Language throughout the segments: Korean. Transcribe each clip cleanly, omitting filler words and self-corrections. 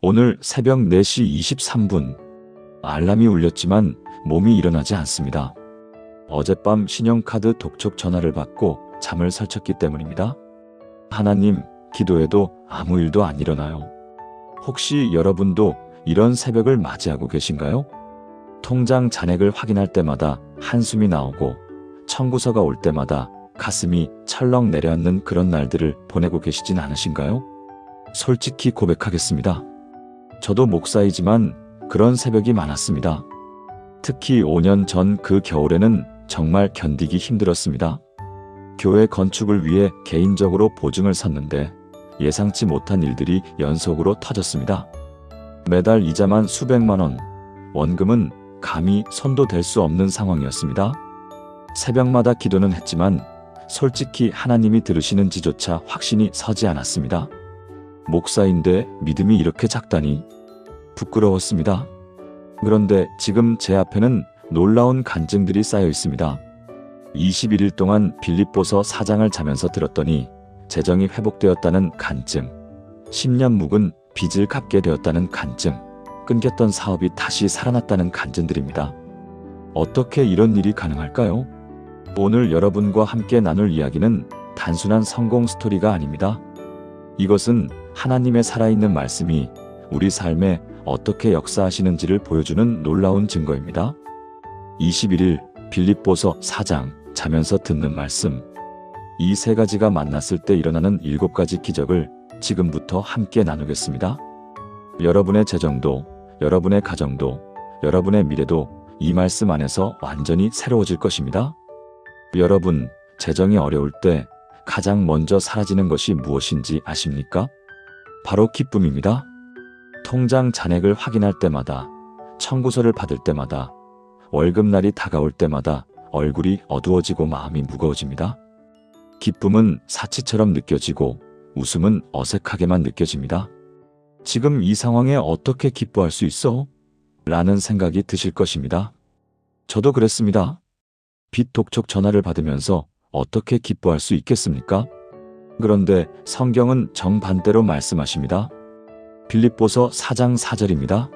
오늘 새벽 4시 23분. 알람이 울렸지만 몸이 일어나지 않습니다. 어젯밤 신용카드 독촉 전화를 받고 잠을 설쳤기 때문입니다. 하나님, 기도해도 아무 일도 안 일어나요. 혹시 여러분도 이런 새벽을 맞이하고 계신가요? 통장 잔액을 확인할 때마다 한숨이 나오고 청구서가 올 때마다 가슴이 철렁 내려앉는 그런 날들을 보내고 계시진 않으신가요? 솔직히 고백하겠습니다. 저도 목사이지만 그런 새벽이 많았습니다. 특히 5년 전 그 겨울에는 정말 견디기 힘들었습니다. 교회 건축을 위해 개인적으로 보증을 섰는데 예상치 못한 일들이 연속으로 터졌습니다. 매달 이자만 수백만 원, 원금은 감히 손도 댈 수 없는 상황이었습니다. 새벽마다 기도는 했지만 솔직히 하나님이 들으시는지조차 확신이 서지 않았습니다. 목사인데 믿음이 이렇게 작다니 부끄러웠습니다. 그런데 지금 제 앞에는 놀라운 간증들이 쌓여 있습니다. 21일 동안 빌립보서 4장을 자면서 들었더니 재정이 회복되었다는 간증, 10년 묵은 빚을 갚게 되었다는 간증, 끊겼던 사업이 다시 살아났다는 간증들입니다. 어떻게 이런 일이 가능할까요? 오늘 여러분과 함께 나눌 이야기는 단순한 성공 스토리가 아닙니다. 이것은 하나님의 살아있는 말씀이 우리 삶에 어떻게 역사하시는지를 보여주는 놀라운 증거입니다. 21일 빌립보서 4장 자면서 듣는 말씀. 이 세 가지가 만났을 때 일어나는 7가지 기적을 지금부터 함께 나누겠습니다. 여러분의 재정도, 여러분의 가정도, 여러분의 미래도 이 말씀 안에서 완전히 새로워질 것입니다. 여러분, 재정이 어려울 때 가장 먼저 사라지는 것이 무엇인지 아십니까? 바로 기쁨입니다. 통장 잔액을 확인할 때마다, 청구서를 받을 때마다, 월급날이 다가올 때마다 얼굴이 어두워지고 마음이 무거워집니다. 기쁨은 사치처럼 느껴지고 웃음은 어색하게만 느껴집니다. 지금 이 상황에 어떻게 기뻐할 수 있어? 라는 생각이 드실 것입니다. 저도 그랬습니다. 빚 독촉 전화를 받으면서 어떻게 기뻐할 수 있겠습니까? 그런데 성경은 정반대로 말씀하십니다. 빌립보서 4장 4절입니다.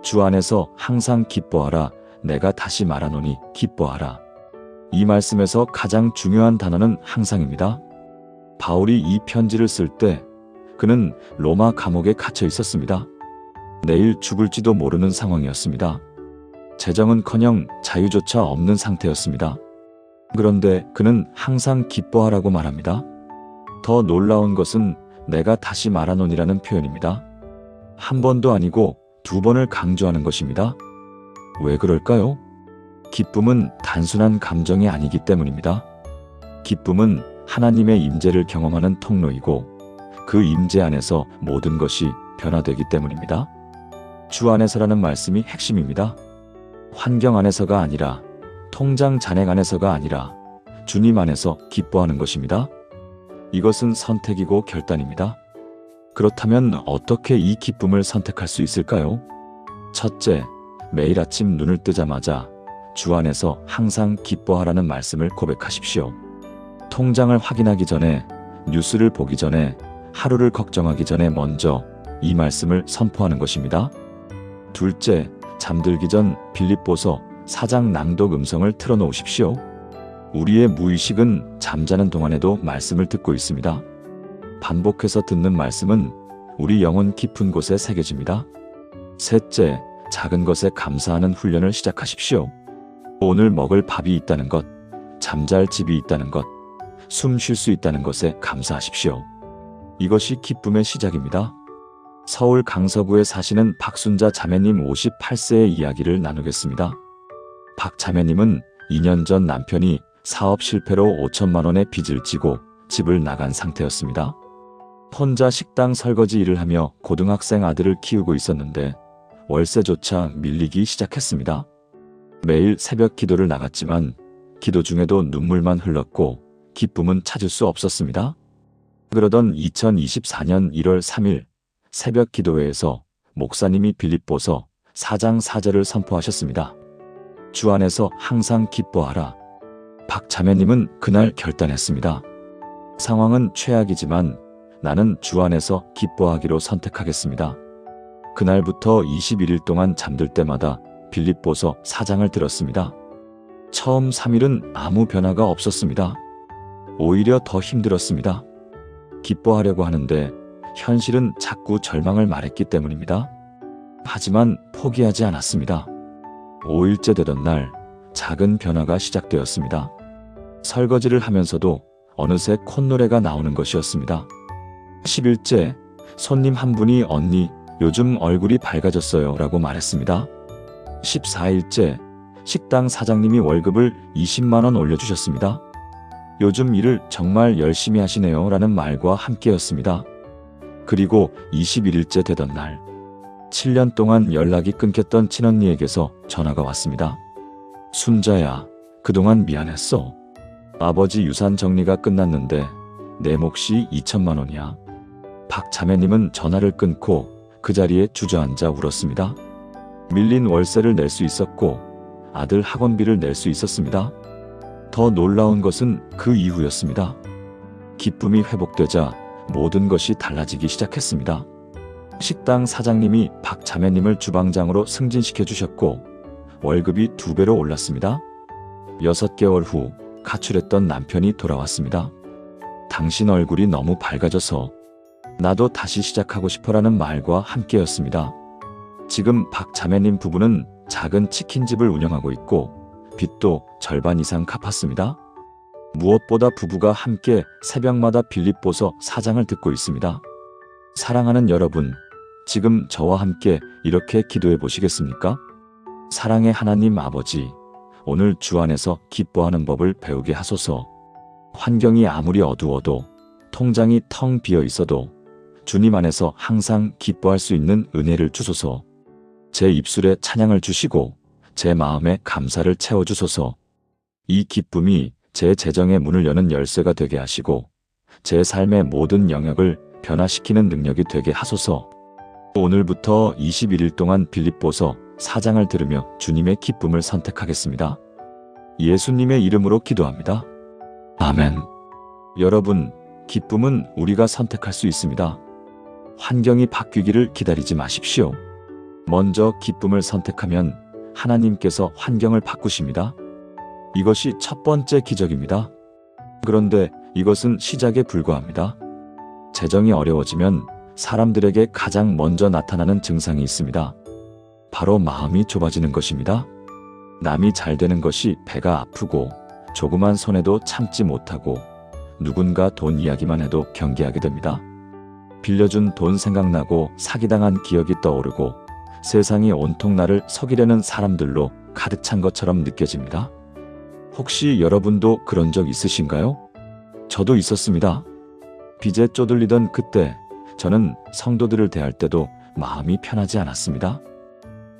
주 안에서 항상 기뻐하라. 내가 다시 말하노니 기뻐하라. 이 말씀에서 가장 중요한 단어는 항상입니다. 바울이 이 편지를 쓸 때 그는 로마 감옥에 갇혀 있었습니다. 내일 죽을지도 모르는 상황이었습니다. 재정은커녕 자유조차 없는 상태였습니다. 그런데 그는 항상 기뻐하라고 말합니다. 더 놀라운 것은 내가 다시 말하노니라는 표현입니다. 한 번도 아니고 2번을 강조하는 것입니다. 왜 그럴까요? 기쁨은 단순한 감정이 아니기 때문입니다. 기쁨은 하나님의 임재를 경험하는 통로이고 그 임재 안에서 모든 것이 변화되기 때문입니다. 주 안에서라는 말씀이 핵심입니다. 환경 안에서가 아니라, 통장 잔액 안에서가 아니라 주님 안에서 기뻐하는 것입니다. 이것은 선택이고 결단입니다. 그렇다면 어떻게 이 기쁨을 선택할 수 있을까요? 첫째, 매일 아침 눈을 뜨자마자 주 안에서 항상 기뻐하라는 말씀을 고백하십시오. 통장을 확인하기 전에, 뉴스를 보기 전에, 하루를 걱정하기 전에 먼저 이 말씀을 선포하는 것입니다. 둘째, 잠들기 전 빌립보서 4장 낭독 음성을 틀어놓으십시오. 우리의 무의식은 잠자는 동안에도 말씀을 듣고 있습니다. 반복해서 듣는 말씀은 우리 영혼 깊은 곳에 새겨집니다. 셋째, 작은 것에 감사하는 훈련을 시작하십시오. 오늘 먹을 밥이 있다는 것, 잠잘 집이 있다는 것, 숨 쉴 수 있다는 것에 감사하십시오. 이것이 기쁨의 시작입니다. 서울 강서구에 사시는 박순자 자매님 58세의 이야기를 나누겠습니다. 박 자매님은 2년 전 남편이 사업 실패로 5천만 원의 빚을 지고 집을 나간 상태였습니다. 혼자 식당 설거지 일을 하며 고등학생 아들을 키우고 있었는데 월세조차 밀리기 시작했습니다. 매일 새벽 기도를 나갔지만 기도 중에도 눈물만 흘렀고 기쁨은 찾을 수 없었습니다. 그러던 2024년 1월 3일 새벽 기도회에서 목사님이 빌립보서 4장 4절을 선포하셨습니다. 주 안에서 항상 기뻐하라. 박 자매님은 그날 결단했습니다. 상황은 최악이지만 나는 주 안에서 기뻐하기로 선택하겠습니다. 그날부터 21일 동안 잠들 때마다 빌립보서 4장을 들었습니다. 처음 3일은 아무 변화가 없었습니다. 오히려 더 힘들었습니다. 기뻐하려고 하는데 현실은 자꾸 절망을 말했기 때문입니다. 하지만 포기하지 않았습니다. 5일째 되던 날 작은 변화가 시작되었습니다. 설거지를 하면서도 어느새 콧노래가 나오는 것이었습니다. 10일째 손님 한 분이 언니 요즘 얼굴이 밝아졌어요 라고 말했습니다. 14일째 식당 사장님이 월급을 20만 원 올려주셨습니다. 요즘 일을 정말 열심히 하시네요 라는 말과 함께였습니다. 그리고 21일째 되던 날 7년 동안 연락이 끊겼던 친언니에게서 전화가 왔습니다. 순자야, 그동안 미안했어. 아버지 유산 정리가 끝났는데 내 몫이 2천만 원이야. 박 자매님은 전화를 끊고 그 자리에 주저앉아 울었습니다. 밀린 월세를 낼 수 있었고 아들 학원비를 낼 수 있었습니다. 더 놀라운 것은 그 이후였습니다. 기쁨이 회복되자 모든 것이 달라지기 시작했습니다. 식당 사장님이 박 자매님을 주방장으로 승진시켜 주셨고 월급이 2배로 올랐습니다. 6개월 후 가출했던 남편이 돌아왔습니다. 당신 얼굴이 너무 밝아져서 나도 다시 시작하고 싶어라는 말과 함께였습니다. 지금 박 자매님 부부는 작은 치킨집을 운영하고 있고 빚도 절반 이상 갚았습니다. 무엇보다 부부가 함께 새벽마다 빌립보서 4장을 듣고 있습니다. 사랑하는 여러분, 지금 저와 함께 이렇게 기도해 보시겠습니까? 사랑의 하나님 아버지, 오늘 주 안에서 기뻐하는 법을 배우게 하소서. 환경이 아무리 어두워도 통장이 텅 비어 있어도 주님 안에서 항상 기뻐할 수 있는 은혜를 주소서. 제 입술에 찬양을 주시고 제 마음에 감사를 채워주소서. 이 기쁨이 제 재정의 문을 여는 열쇠가 되게 하시고 제 삶의 모든 영역을 변화시키는 능력이 되게 하소서. 오늘부터 21일 동안 빌립보서 4장을 들으며 주님의 기쁨을 선택하겠습니다. 예수님의 이름으로 기도합니다. 아멘. 여러분, 기쁨은 우리가 선택할 수 있습니다. 환경이 바뀌기를 기다리지 마십시오. 먼저 기쁨을 선택하면 하나님께서 환경을 바꾸십니다. 이것이 첫 번째 기적입니다. 그런데 이것은 시작에 불과합니다. 재정이 어려워지면 사람들에게 가장 먼저 나타나는 증상이 있습니다. 바로 마음이 좁아지는 것입니다. 남이 잘 되는 것이 배가 아프고 조그만 손해도 참지 못하고 누군가 돈 이야기만 해도 경계하게 됩니다. 빌려준 돈 생각나고 사기당한 기억이 떠오르고 세상이 온통 나를 속이려는 사람들로 가득 찬 것처럼 느껴집니다. 혹시 여러분도 그런 적 있으신가요? 저도 있었습니다. 빚에 쪼들리던 그때 저는 성도들을 대할 때도 마음이 편하지 않았습니다.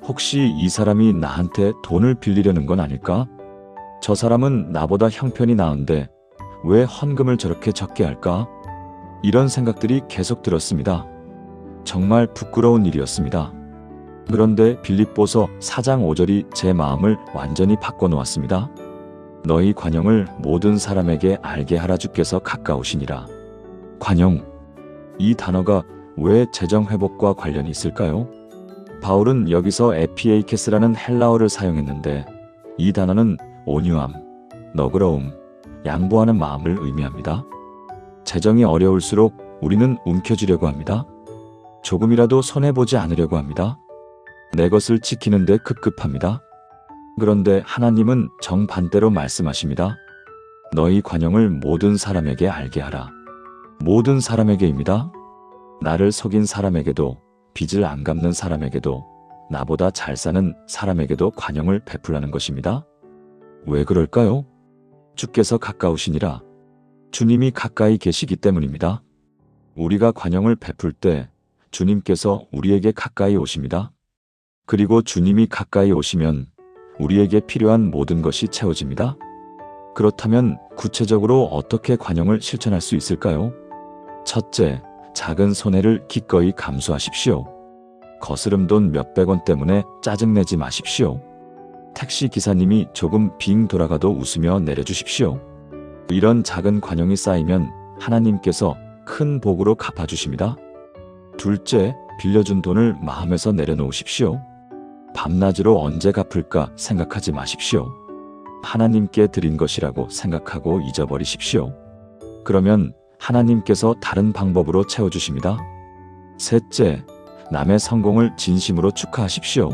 혹시 이 사람이 나한테 돈을 빌리려는 건 아닐까? 저 사람은 나보다 형편이 나은데 왜 헌금을 저렇게 적게 할까? 이런 생각들이 계속 들었습니다. 정말 부끄러운 일이었습니다. 그런데 빌립보서 4장 5절이 제 마음을 완전히 바꿔놓았습니다. 너희 관용을 모든 사람에게 알게 하라. 주께서 가까우시니라. 관용. 이 단어가 왜 재정회복과 관련이 있을까요? 바울은 여기서 에피에이케스라는 헬라어를 사용했는데 이 단어는 온유함, 너그러움, 양보하는 마음을 의미합니다. 재정이 어려울수록 우리는 움켜쥐려고 합니다. 조금이라도 손해보지 않으려고 합니다. 내 것을 지키는 데 급급합니다. 그런데 하나님은 정반대로 말씀하십니다. 너희 관용을 모든 사람에게 알게 하라. 모든 사람에게입니다. 나를 속인 사람에게도, 빚을 안 갚는 사람에게도, 나보다 잘 사는 사람에게도 관용을 베풀라는 것입니다. 왜 그럴까요? 주께서 가까우시니라. 주님이 가까이 계시기 때문입니다. 우리가 관용을 베풀 때 주님께서 우리에게 가까이 오십니다. 그리고 주님이 가까이 오시면 우리에게 필요한 모든 것이 채워집니다. 그렇다면 구체적으로 어떻게 관용을 실천할 수 있을까요? 첫째, 작은 손해를 기꺼이 감수하십시오. 거스름 돈 몇백 원 때문에 짜증내지 마십시오. 택시 기사님이 조금 빙 돌아가도 웃으며 내려주십시오. 이런 작은 관용이 쌓이면 하나님께서 큰 복으로 갚아주십니다. 둘째, 빌려준 돈을 마음에서 내려놓으십시오. 밤낮으로 언제 갚을까 생각하지 마십시오. 하나님께 드린 것이라고 생각하고 잊어버리십시오. 그러면 하나님께서 다른 방법으로 채워주십니다. 셋째, 남의 성공을 진심으로 축하하십시오.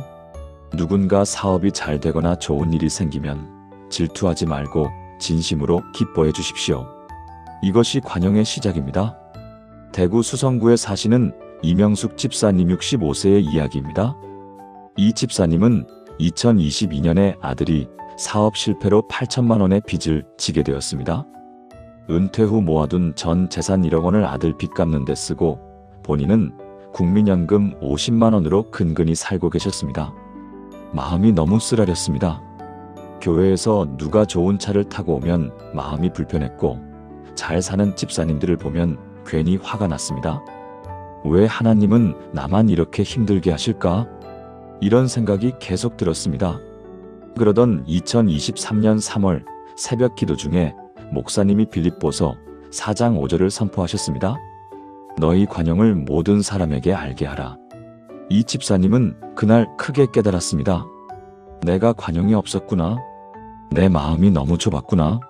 누군가 사업이 잘 되거나 좋은 일이 생기면 질투하지 말고 진심으로 기뻐해 주십시오. 이것이 관용의 시작입니다. 대구 수성구에 사시는 이명숙 집사님 65세의 이야기입니다. 이 집사님은 2022년에 아들이 사업 실패로 8천만 원의 빚을 지게 되었습니다. 은퇴 후 모아둔 전 재산 1억 원을 아들 빚 갚는 데 쓰고 본인은 국민연금 50만 원으로 근근히 살고 계셨습니다. 마음이 너무 쓰라렸습니다. 교회에서 누가 좋은 차를 타고 오면 마음이 불편했고 잘 사는 집사님들을 보면 괜히 화가 났습니다. 왜 하나님은 나만 이렇게 힘들게 하실까? 이런 생각이 계속 들었습니다. 그러던 2023년 3월 새벽 기도 중에 목사님이 빌립보서 4장 5절을 선포하셨습니다. 너희 관용을 모든 사람에게 알게 하라. 이 집사님은 그날 크게 깨달았습니다. 내가 관용이 없었구나. 내 마음이 너무 좁았구나.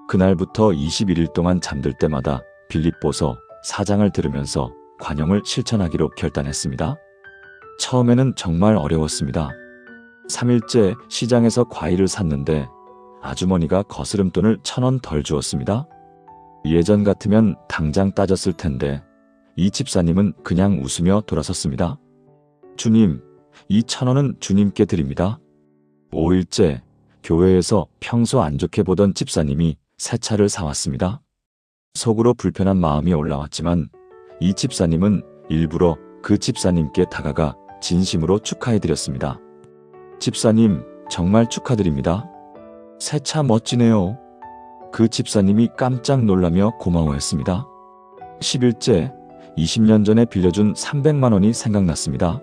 그날부터 21일 동안 잠들 때마다 빌립보서 4장을 들으면서 관용을 실천하기로 결단했습니다. 처음에는 정말 어려웠습니다. 3일째 시장에서 과일을 샀는데 아주머니가 거스름돈을 1,000원 덜 주었습니다. 예전 같으면 당장 따졌을 텐데 이 집사님은 그냥 웃으며 돌아섰습니다. 주님, 이 1,000원은 주님께 드립니다. 5일째 교회에서 평소 안 좋게 보던 집사님이 새 차를 사왔습니다. 속으로 불편한 마음이 올라왔지만 이 집사님은 일부러 그 집사님께 다가가 진심으로 축하해드렸습니다. 집사님, 정말 축하드립니다. 새 차 멋지네요. 그 집사님이 깜짝 놀라며 고마워했습니다. 10일째, 20년 전에 빌려준 300만 원이 생각났습니다.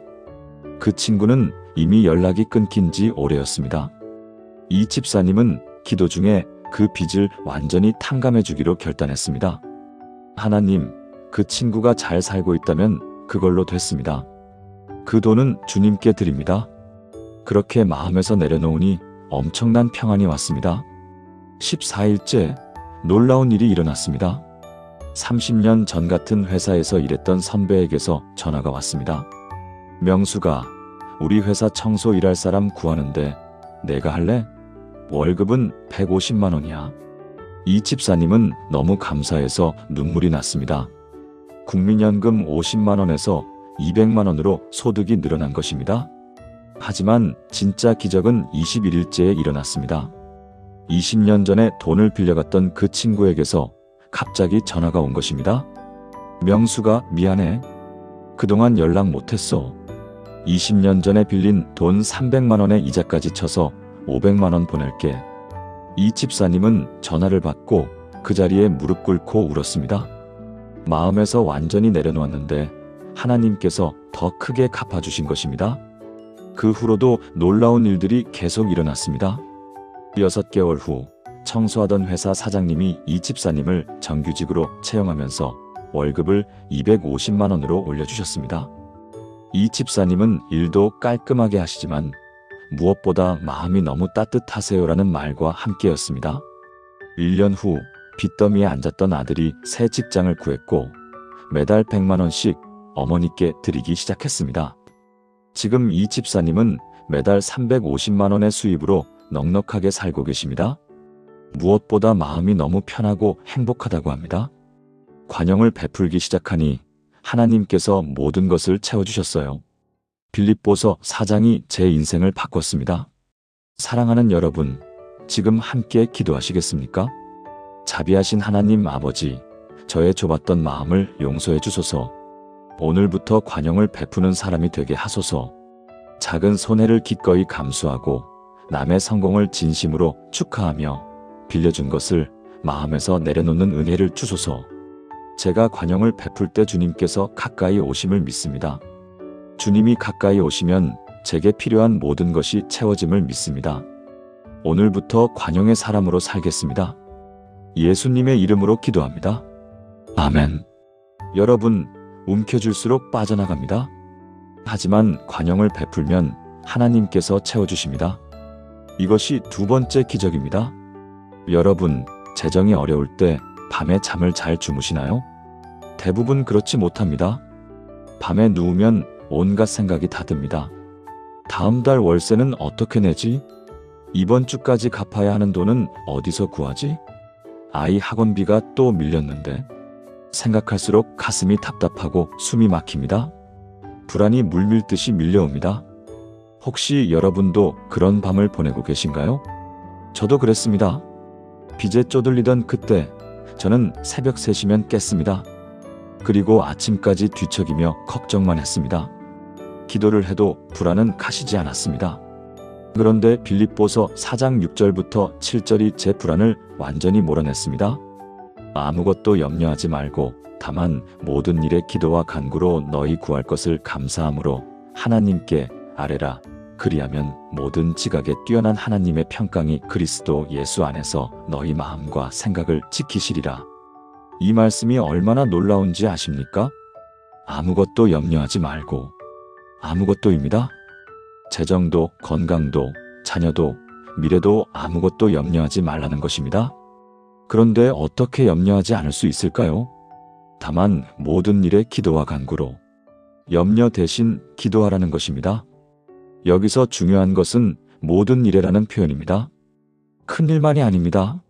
그 친구는 이미 연락이 끊긴 지 오래였습니다. 이 집사님은 기도 중에 그 빚을 완전히 탕감해 주기로 결단했습니다. 하나님, 그 친구가 잘 살고 있다면 그걸로 됐습니다. 그 돈은 주님께 드립니다. 그렇게 마음에서 내려놓으니 엄청난 평안이 왔습니다. 14일째, 놀라운 일이 일어났습니다. 30년 전 같은 회사에서 일했던 선배에게서 전화가 왔습니다. 명수가, 우리 회사 청소 일할 사람 구하는데 내가 할래? 월급은 150만 원이야. 이 집사님은 너무 감사해서 눈물이 났습니다. 국민연금 50만 원에서 200만 원으로 소득이 늘어난 것입니다. 하지만 진짜 기적은 21일째에 일어났습니다. 20년 전에 돈을 빌려갔던 그 친구에게서 갑자기 전화가 온 것입니다. 명수가 미안해. 그동안 연락 못했어. 20년 전에 빌린 돈 300만 원의 이자까지 쳐서 500만 원 보낼게. 이 집사님은 전화를 받고 그 자리에 무릎 꿇고 울었습니다. 마음에서 완전히 내려놓았는데 하나님께서 더 크게 갚아주신 것입니다. 그 후로도 놀라운 일들이 계속 일어났습니다. 6개월 후 청소하던 회사 사장님이 이 집사님을 정규직으로 채용하면서 월급을 250만 원으로 올려주셨습니다. 이 집사님은 일도 깔끔하게 하시지만 무엇보다 마음이 너무 따뜻하세요라는 말과 함께였습니다. 1년 후 빚더미에 앉았던 아들이 새 직장을 구했고 매달 100만 원씩 어머니께 드리기 시작했습니다. 지금 이 집사님은 매달 350만 원의 수입으로 넉넉하게 살고 계십니다. 무엇보다 마음이 너무 편하고 행복하다고 합니다. 관용을 베풀기 시작하니 하나님께서 모든 것을 채워주셨어요. 빌립보서 4장이 제 인생을 바꿨습니다. 사랑하는 여러분, 지금 함께 기도하시겠습니까? 자비하신 하나님 아버지, 저의 좁았던 마음을 용서해 주소서. 오늘부터 관용을 베푸는 사람이 되게 하소서. 작은 손해를 기꺼이 감수하고 남의 성공을 진심으로 축하하며 빌려준 것을 마음에서 내려놓는 은혜를 주소서. 제가 관용을 베풀 때 주님께서 가까이 오심을 믿습니다. 주님이 가까이 오시면 제게 필요한 모든 것이 채워짐을 믿습니다. 오늘부터 관용의 사람으로 살겠습니다. 예수님의 이름으로 기도합니다. 아멘. 여러분, 움켜쥘수록 빠져나갑니다. 하지만 관용을 베풀면 하나님께서 채워주십니다. 이것이 두 번째 기적입니다. 여러분, 재정이 어려울 때 밤에 잠을 잘 주무시나요? 대부분 그렇지 못합니다. 밤에 누우면 온갖 생각이 다 듭니다. 다음 달 월세는 어떻게 내지? 이번 주까지 갚아야 하는 돈은 어디서 구하지? 아이 학원비가 또 밀렸는데. 생각할수록 가슴이 답답하고 숨이 막힙니다. 불안이 물밀듯이 밀려옵니다. 혹시 여러분도 그런 밤을 보내고 계신가요? 저도 그랬습니다. 빚에 쪼들리던 그때 저는 새벽 3시면 깼습니다. 그리고 아침까지 뒤척이며 걱정만 했습니다. 기도를 해도 불안은 가시지 않았습니다. 그런데 빌립보서 4장 6절부터 7절이 제 불안을 완전히 몰아냈습니다. 아무것도 염려하지 말고 다만 모든 일에 기도와 간구로 너희 구할 것을 감사함으로 하나님께 아뢰라. 그리하면 모든 지각에 뛰어난 하나님의 평강이 그리스도 예수 안에서 너희 마음과 생각을 지키시리라. 이 말씀이 얼마나 놀라운지 아십니까? 아무것도 염려하지 말고 아무것도입니다. 재정도, 건강도, 자녀도, 미래도 아무것도 염려하지 말라는 것입니다. 그런데 어떻게 염려하지 않을 수 있을까요? 다만 모든 일에 기도와 간구로 염려 대신 기도하라는 것입니다. 여기서 중요한 것은 모든 일에라는 표현입니다. 큰 일만이 아닙니다.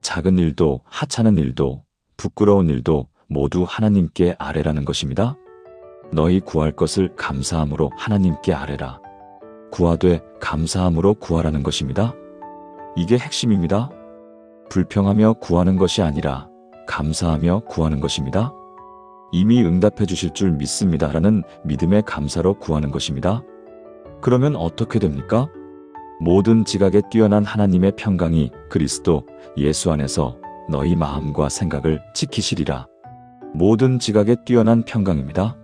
작은 일도, 하찮은 일도, 부끄러운 일도 모두 하나님께 아뢰라는 것입니다. 너희 구할 것을 감사함으로 하나님께 아뢰라. 구하되 감사함으로 구하라는 것입니다. 이게 핵심입니다. 불평하며 구하는 것이 아니라 감사하며 구하는 것입니다. 이미 응답해 주실 줄 믿습니다라는 믿음의 감사로 구하는 것입니다. 그러면 어떻게 됩니까? 모든 지각에 뛰어난 하나님의 평강이 그리스도 예수 안에서 너희 마음과 생각을 지키시리라. 모든 지각에 뛰어난 평강입니다.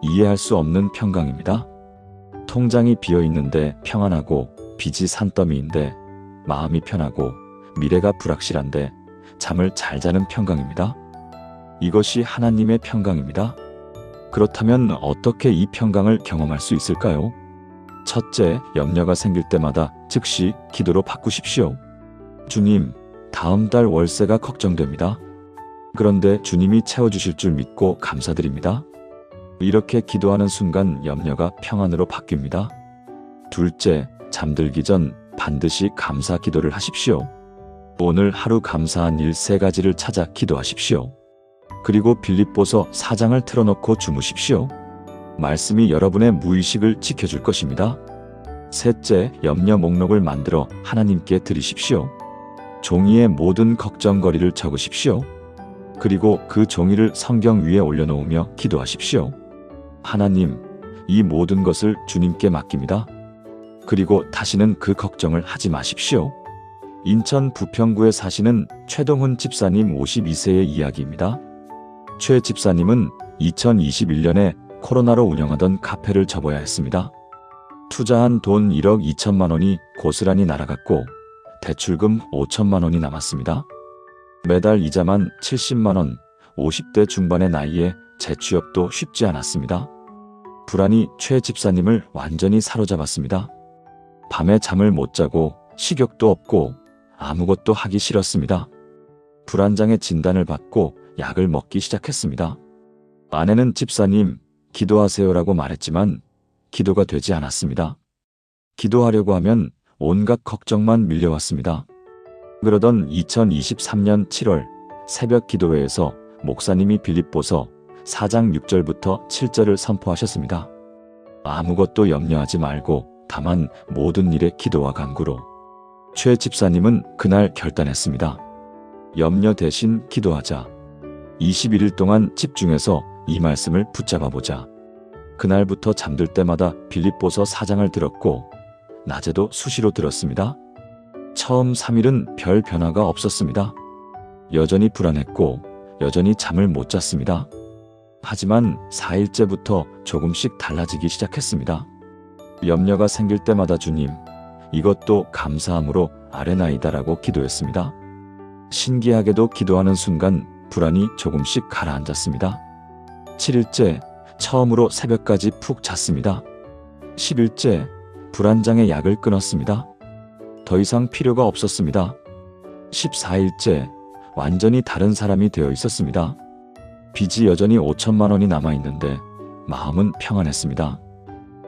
이해할 수 없는 평강입니다. 통장이 비어있는데 평안하고 빚이 산더미인데 마음이 편하고 미래가 불확실한데 잠을 잘 자는 평강입니다. 이것이 하나님의 평강입니다. 그렇다면 어떻게 이 평강을 경험할 수 있을까요? 첫째, 염려가 생길 때마다 즉시 기도로 바꾸십시오. 주님, 다음 달 월세가 걱정됩니다. 그런데 주님이 채워주실 줄 믿고 감사드립니다. 이렇게 기도하는 순간 염려가 평안으로 바뀝니다. 둘째, 잠들기 전 반드시 감사 기도를 하십시오. 오늘 하루 감사한 일 3가지를 찾아 기도하십시오. 그리고 빌립보서 4장을 틀어놓고 주무십시오. 말씀이 여러분의 무의식을 지켜줄 것입니다. 셋째, 염려 목록을 만들어 하나님께 드리십시오. 종이에 모든 걱정거리를 적으십시오. 그리고 그 종이를 성경 위에 올려놓으며 기도하십시오. 하나님, 이 모든 것을 주님께 맡깁니다. 그리고 다시는 그 걱정을 하지 마십시오. 인천 부평구에 사시는 최동훈 집사님 52세의 이야기입니다. 최 집사님은 2021년에 코로나로 운영하던 카페를 접어야 했습니다. 투자한 돈 1억 2천만 원이 고스란히 날아갔고 대출금 5천만 원이 남았습니다. 매달 이자만 70만 원, 50대 중반의 나이에 재취업도 쉽지 않았습니다. 불안이 최 집사님을 완전히 사로잡았습니다. 밤에 잠을 못 자고 식욕도 없고 아무것도 하기 싫었습니다. 불안장애 진단을 받고 약을 먹기 시작했습니다. 아내는 집사님, 기도하세요라고 말했지만 기도가 되지 않았습니다. 기도하려고 하면 온갖 걱정만 밀려왔습니다. 그러던 2023년 7월 새벽 기도회에서 목사님이 빌립보서 4장 6절부터 7절을 선포하셨습니다. 아무것도 염려하지 말고 다만 모든 일에 기도와 간구로. 최 집사님은 그날 결단했습니다. 염려 대신 기도하자. 21일 동안 집중해서 이 말씀을 붙잡아 보자. 그날부터 잠들 때마다 빌립보서 4장을 들었고 낮에도 수시로 들었습니다. 처음 3일은 별 변화가 없었습니다. 여전히 불안했고 여전히 잠을 못 잤습니다. 하지만 4일째부터 조금씩 달라지기 시작했습니다. 염려가 생길 때마다 주님, 이것도 감사함으로 아뢰나이다라고 기도했습니다. 신기하게도 기도하는 순간 불안이 조금씩 가라앉았습니다. 7일째, 처음으로 새벽까지 푹 잤습니다. 10일째, 불안장애 약을 끊었습니다. 더 이상 필요가 없었습니다. 14일째, 완전히 다른 사람이 되어 있었습니다. 빚이 여전히 5천만 원이 남아있는데 마음은 평안했습니다.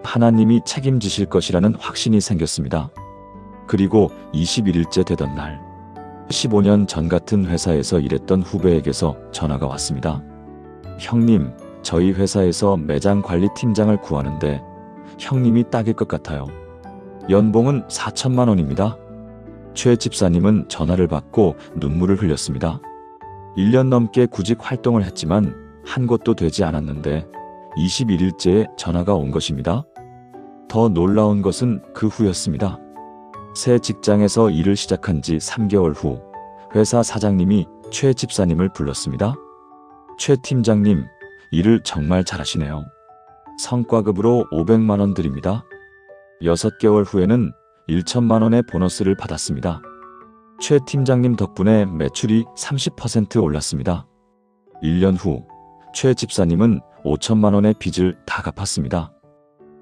하나님이 책임지실 것이라는 확신이 생겼습니다. 그리고 21일째 되던 날, 15년 전 같은 회사에서 일했던 후배에게서 전화가 왔습니다. 형님, 저희 회사에서 매장 관리 팀장을 구하는데 형님이 딱일 것 같아요. 연봉은 4천만 원입니다. 최 집사님은 전화를 받고 눈물을 흘렸습니다. 1년 넘게 구직 활동을 했지만 한 곳도 되지 않았는데 21일째에 전화가 온 것입니다. 더 놀라운 것은 그 후였습니다. 새 직장에서 일을 시작한 지 3개월 후 회사 사장님이 최 집사님을 불렀습니다. 최 팀장님, 일을 정말 잘하시네요. 성과급으로 500만 원 드립니다. 6개월 후에는 1천만 원의 보너스를 받았습니다. 최 팀장님 덕분에 매출이 30% 올랐습니다. 1년 후 최 집사님은 5천만 원의 빚을 다 갚았습니다.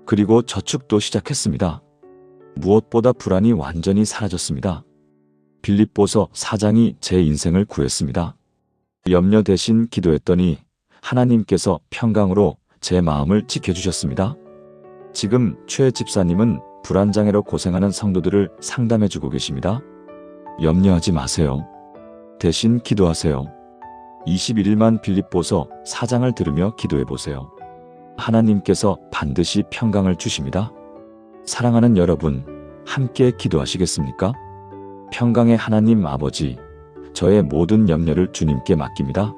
그리고 저축도 시작했습니다. 무엇보다 불안이 완전히 사라졌습니다. 빌립보서 4장이 제 인생을 구했습니다. 염려 대신 기도했더니 하나님께서 평강으로 제 마음을 지켜주셨습니다. 지금 최 집사님은 불안장애로 고생하는 성도들을 상담해주고 계십니다. 염려하지 마세요. 대신 기도하세요. 21일만 빌립보서 4장을 들으며 기도해보세요. 하나님께서 반드시 평강을 주십니다. 사랑하는 여러분, 함께 기도하시겠습니까? 평강의 하나님 아버지, 저의 모든 염려를 주님께 맡깁니다.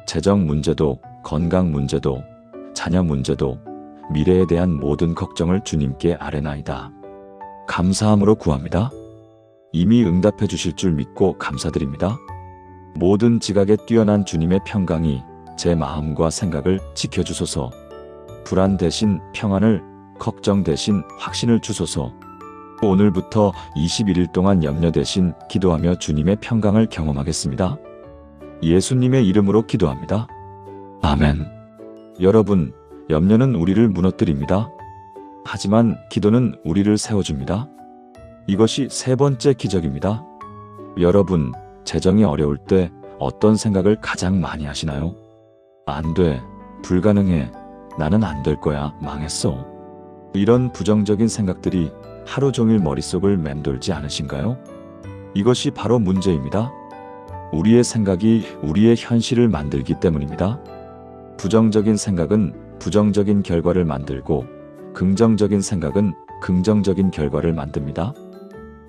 재정 문제도, 건강 문제도, 자녀 문제도, 미래에 대한 모든 걱정을 주님께 아뢰나이다. 감사함으로 구합니다. 이미 응답해 주실 줄 믿고 감사드립니다. 모든 지각에 뛰어난 주님의 평강이 제 마음과 생각을 지켜주소서. 불안 대신 평안을, 걱정 대신 확신을 주소서. 오늘부터 21일 동안 염려 대신 기도하며 주님의 평강을 경험하겠습니다. 예수님의 이름으로 기도합니다. 아멘. 여러분, 염려는 우리를 무너뜨립니다. 하지만 기도는 우리를 세워줍니다. 이것이 세 번째 기적입니다. 여러분, 재정이 어려울 때 어떤 생각을 가장 많이 하시나요? 안 돼, 불가능해, 나는 안 될 거야, 망했어. 이런 부정적인 생각들이 하루 종일 머릿속을 맴돌지 않으신가요? 이것이 바로 문제입니다. 우리의 생각이 우리의 현실을 만들기 때문입니다. 부정적인 생각은 부정적인 결과를 만들고 긍정적인 생각은 긍정적인 결과를 만듭니다.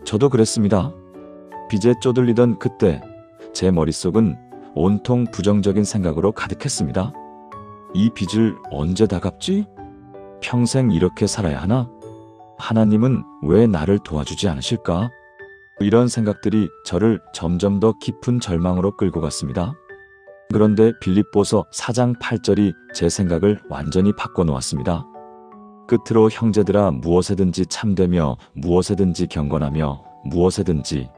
저도 그랬습니다. 빚에 쪼들리던 그때 제 머릿속은 온통 부정적인 생각으로 가득했습니다. 이 빚을 언제 다 갚지? 평생 이렇게 살아야 하나? 하나님은 왜 나를 도와주지 않으실까? 이런 생각들이 저를 점점 더 깊은 절망으로 끌고 갔습니다. 그런데 빌립보서 4장 8절이 제 생각을 완전히 바꿔놓았습니다. 끝으로 형제들아, 무엇에든지 참되며 무엇에든지 경건하며 무엇에든지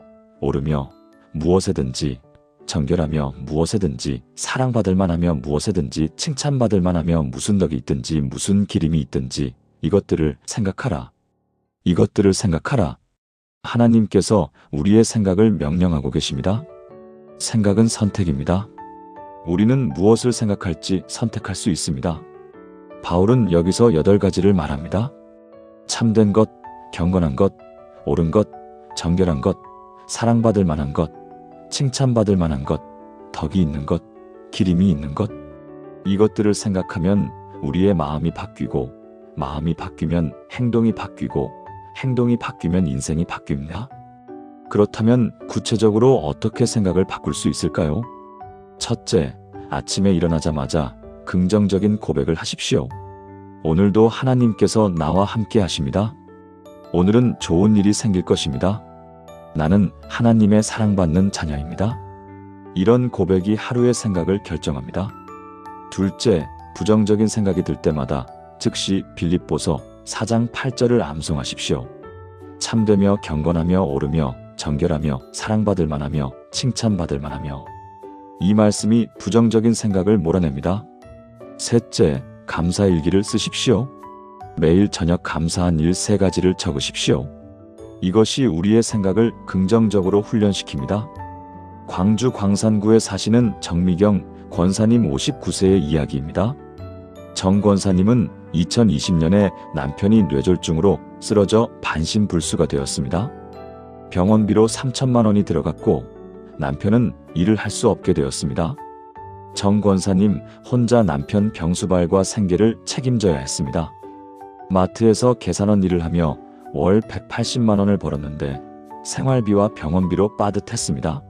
오르며 무엇에든지 정결하며 무엇에든지 사랑받을 만하며 무엇에든지 칭찬받을 만하며 무슨 덕이 있든지 무슨 기림이 있든지 이것들을 생각하라. 이것들을 생각하라. 하나님께서 우리의 생각을 명령하고 계십니다. 생각은 선택입니다. 우리는 무엇을 생각할지 선택할 수 있습니다. 바울은 여기서 8가지를 말합니다. 참된 것, 경건한 것, 옳은 것, 정결한 것, 사랑받을 만한 것, 칭찬받을 만한 것, 덕이 있는 것, 기림이 있는 것. 이것들을 생각하면 우리의 마음이 바뀌고, 마음이 바뀌면 행동이 바뀌고, 행동이 바뀌면 인생이 바뀝니다. 그렇다면 구체적으로 어떻게 생각을 바꿀 수 있을까요? 첫째, 아침에 일어나자마자 긍정적인 고백을 하십시오. 오늘도 하나님께서 나와 함께 하십니다. 오늘은 좋은 일이 생길 것입니다. 나는 하나님의 사랑받는 자녀입니다. 이런 고백이 하루의 생각을 결정합니다. 둘째, 부정적인 생각이 들 때마다 즉시 빌립보서 4장 8절을 암송하십시오. 참되며 경건하며 오르며 정결하며 사랑받을 만하며 칭찬받을 만하며. 이 말씀이 부정적인 생각을 몰아냅니다. 셋째, 감사일기를 쓰십시오. 매일 저녁 감사한 일 3가지를 적으십시오. 이것이 우리의 생각을 긍정적으로 훈련시킵니다. 광주 광산구에 사시는 정미경 권사님 59세의 이야기입니다. 정 권사님은 2020년에 남편이 뇌졸중으로 쓰러져 반신불수가 되었습니다. 병원비로 3천만 원이 들어갔고 남편은 일을 할 수 없게 되었습니다. 정 권사님 혼자 남편 병수발과 생계를 책임져야 했습니다. 마트에서 계산원 일을 하며 월 180만 원을 벌었는데 생활비와 병원비로 빠듯했습니다.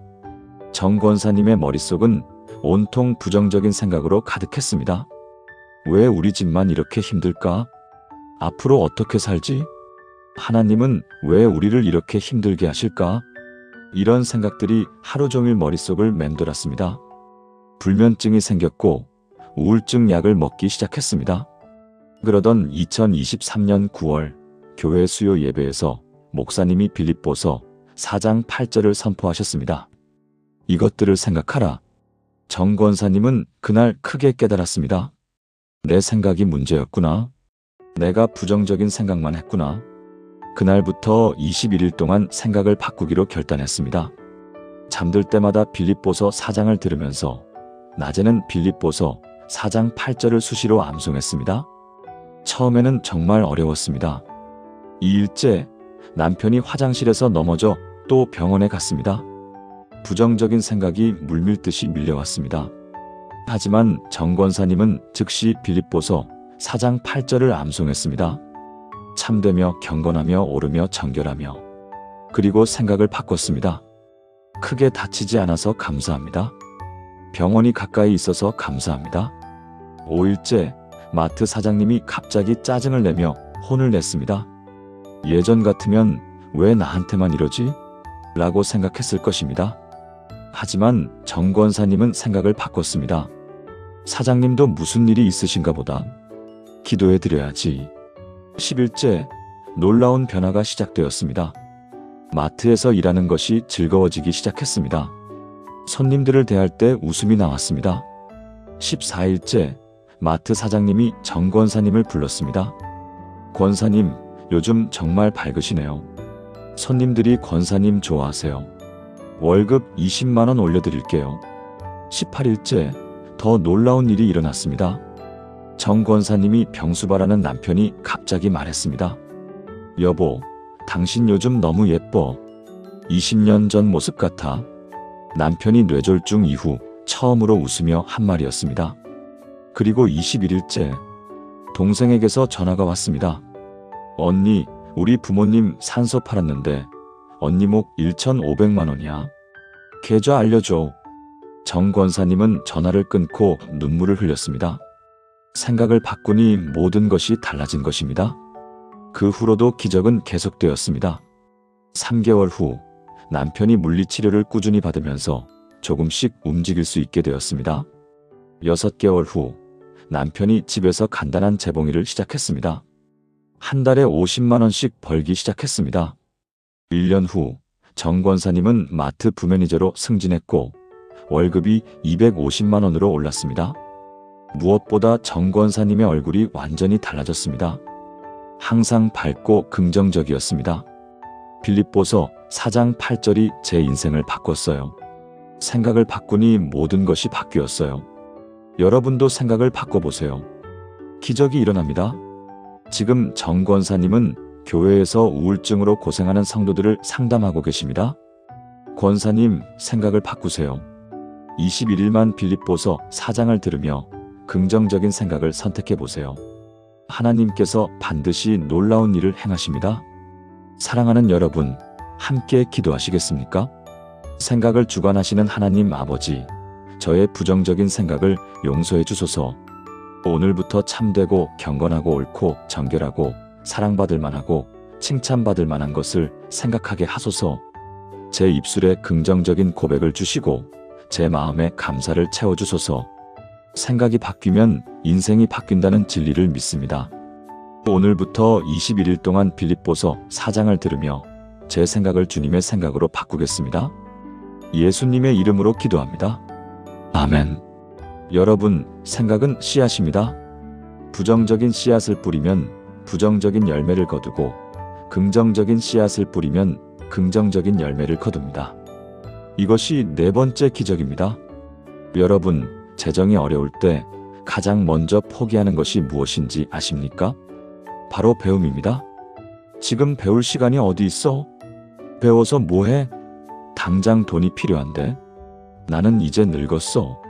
정 권사님의 머릿속은 온통 부정적인 생각으로 가득했습니다. 왜 우리 집만 이렇게 힘들까? 앞으로 어떻게 살지? 하나님은 왜 우리를 이렇게 힘들게 하실까? 이런 생각들이 하루 종일 머릿속을 맴돌았습니다. 불면증이 생겼고 우울증 약을 먹기 시작했습니다. 그러던 2023년 9월 교회 수요 예배에서 목사님이 빌립보서 4장 8절을 선포하셨습니다. 이것들을 생각하라. 정 권사님은 그날 크게 깨달았습니다. 내 생각이 문제였구나. 내가 부정적인 생각만 했구나. 그날부터 21일 동안 생각을 바꾸기로 결단했습니다. 잠들 때마다 빌립보서 4장을 들으면서 낮에는 빌립보서 4장 8절을 수시로 암송했습니다. 처음에는 정말 어려웠습니다. 2일째, 남편이 화장실에서 넘어져 또 병원에 갔습니다. 부정적인 생각이 물밀듯이 밀려왔습니다. 하지만 정 권사님은 즉시 빌립보서 4장 8절을 암송했습니다. 참되며 경건하며 오르며 정결하며. 그리고 생각을 바꿨습니다. 크게 다치지 않아서 감사합니다. 병원이 가까이 있어서 감사합니다. 5일째, 마트 사장님이 갑자기 짜증을 내며 혼을 냈습니다. 예전 같으면 왜 나한테만 이러지? 라고 생각했을 것입니다. 하지만 정 권사님은 생각을 바꿨습니다. 사장님도 무슨 일이 있으신가 보다. 기도해 드려야지. 10일째, 놀라운 변화가 시작되었습니다. 마트에서 일하는 것이 즐거워지기 시작했습니다. 손님들을 대할 때 웃음이 나왔습니다. 14일째, 마트 사장님이 정 권사님을 불렀습니다. 권사님, 요즘 정말 밝으시네요. 손님들이 권사님 좋아하세요. 월급 20만 원 올려드릴게요. 18일째, 더 놀라운 일이 일어났습니다. 정 권사님이 병수발하는 남편이 갑자기 말했습니다. 여보, 당신 요즘 너무 예뻐. 20년 전 모습 같아. 남편이 뇌졸중 이후 처음으로 웃으며 한 말이었습니다. 그리고 21일째, 동생에게서 전화가 왔습니다. 언니, 우리 부모님 산소 팔았는데 언니 목 1,500만 원이야. 계좌 알려줘. 정 권사님은 전화를 끊고 눈물을 흘렸습니다. 생각을 바꾸니 모든 것이 달라진 것입니다. 그 후로도 기적은 계속되었습니다. 3개월 후 남편이 물리치료를 꾸준히 받으면서 조금씩 움직일 수 있게 되었습니다. 6개월 후 남편이 집에서 간단한 재봉일을 시작했습니다. 한 달에 50만 원씩 벌기 시작했습니다. 1년 후 정 권사님은 마트 부매니저로 승진했고 월급이 250만 원으로 올랐습니다. 무엇보다 정 권사님의 얼굴이 완전히 달라졌습니다. 항상 밝고 긍정적이었습니다. 빌립보서 4장 8절이 제 인생을 바꿨어요. 생각을 바꾸니 모든 것이 바뀌었어요. 여러분도 생각을 바꿔보세요. 기적이 일어납니다. 지금 정 권사님은 교회에서 우울증으로 고생하는 성도들을 상담하고 계십니다. 권사님, 생각을 바꾸세요. 21일만 빌립보서 4장을 들으며 긍정적인 생각을 선택해 보세요. 하나님께서 반드시 놀라운 일을 행하십니다. 사랑하는 여러분, 함께 기도하시겠습니까? 생각을 주관하시는 하나님 아버지, 저의 부정적인 생각을 용서해 주소서. 오늘부터 참되고 경건하고 옳고 정결하고 사랑받을 만하고 칭찬받을 만한 것을 생각하게 하소서. 제 입술에 긍정적인 고백을 주시고 제 마음에 감사를 채워주소서. 생각이 바뀌면 인생이 바뀐다는 진리를 믿습니다. 오늘부터 21일 동안 빌립보서 4장을 들으며 제 생각을 주님의 생각으로 바꾸겠습니다. 예수님의 이름으로 기도합니다. 아멘. 여러분, 생각은 씨앗입니다. 부정적인 씨앗을 뿌리면 부정적인 열매를 거두고 긍정적인 씨앗을 뿌리면 긍정적인 열매를 거둡니다. 이것이 네 번째 기적입니다. 여러분, 재정이 어려울 때 가장 먼저 포기하는 것이 무엇인지 아십니까? 바로 배움입니다. 지금 배울 시간이 어디 있어? 배워서 뭐해? 당장 돈이 필요한데. 나는 이제 늙었어.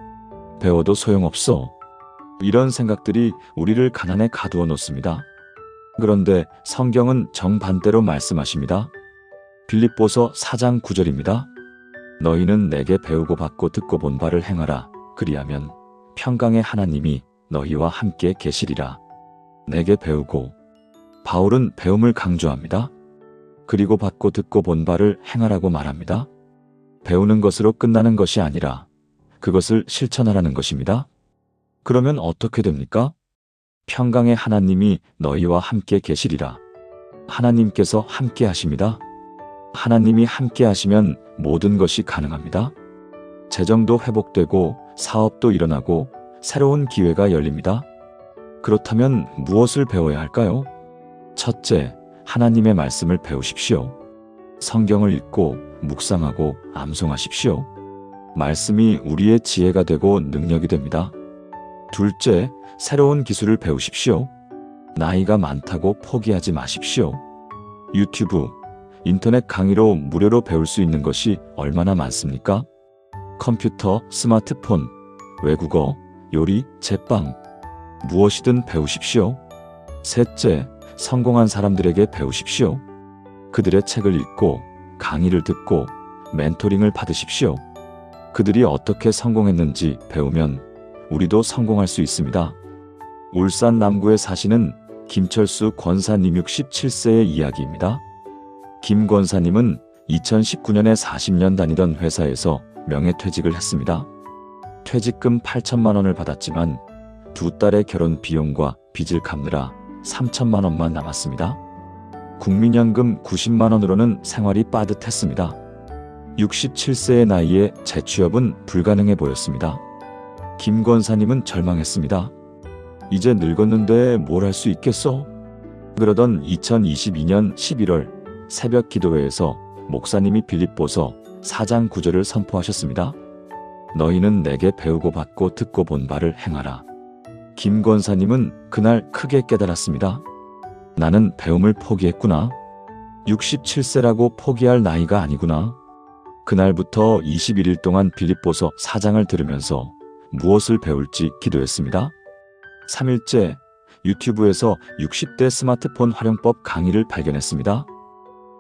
배워도 소용없어. 이런 생각들이 우리를 가난에 가두어 놓습니다. 그런데 성경은 정반대로 말씀하십니다. 빌립보서 4장 9절입니다. 너희는 내게 배우고 받고 듣고 본 바를 행하라. 그리하면 평강의 하나님이 너희와 함께 계시리라. 내게 배우고. 바울은 배움을 강조합니다. 그리고 받고 듣고 본 바를 행하라고 말합니다. 배우는 것으로 끝나는 것이 아니라 그것을 실천하라는 것입니다. 그러면 어떻게 됩니까? 평강의 하나님이 너희와 함께 계시리라. 하나님께서 함께 하십니다. 하나님이 함께 하시면 모든 것이 가능합니다. 재정도 회복되고 사업도 일어나고 새로운 기회가 열립니다. 그렇다면 무엇을 배워야 할까요? 첫째, 하나님의 말씀을 배우십시오. 성경을 읽고 묵상하고 암송하십시오. 말씀이 우리의 지혜가 되고 능력이 됩니다. 둘째, 새로운 기술을 배우십시오. 나이가 많다고 포기하지 마십시오. 유튜브, 인터넷 강의로 무료로 배울 수 있는 것이 얼마나 많습니까? 컴퓨터, 스마트폰, 외국어, 요리, 제빵, 무엇이든 배우십시오. 셋째, 성공한 사람들에게 배우십시오. 그들의 책을 읽고 강의를 듣고 멘토링을 받으십시오. 그들이 어떻게 성공했는지 배우면 우리도 성공할 수 있습니다. 울산 남구에 사시는 김철수 권사님 67세의 이야기입니다. 김 권사님은 2019년에 40년 다니던 회사에서 명예퇴직을 했습니다. 퇴직금 8천만 원을 받았지만 두 딸의 결혼 비용과 빚을 갚느라 3천만 원만 남았습니다. 국민연금 90만 원으로는 생활이 빠듯했습니다. 67세의 나이에 재취업은 불가능해 보였습니다. 김 권사님은 절망했습니다. 이제 늙었는데 뭘 할 수 있겠어? 그러던 2022년 11월 새벽 기도회에서 목사님이 빌립보서 4장 9절을 선포하셨습니다. 너희는 내게 배우고 받고 듣고 본 바를 행하라. 김 권사님은 그날 크게 깨달았습니다. 나는 배움을 포기했구나. 67세라고 포기할 나이가 아니구나. 그날부터 21일 동안 빌립보서 4장을 들으면서 무엇을 배울지 기도했습니다. 3일째, 유튜브에서 60대 스마트폰 활용법 강의를 발견했습니다.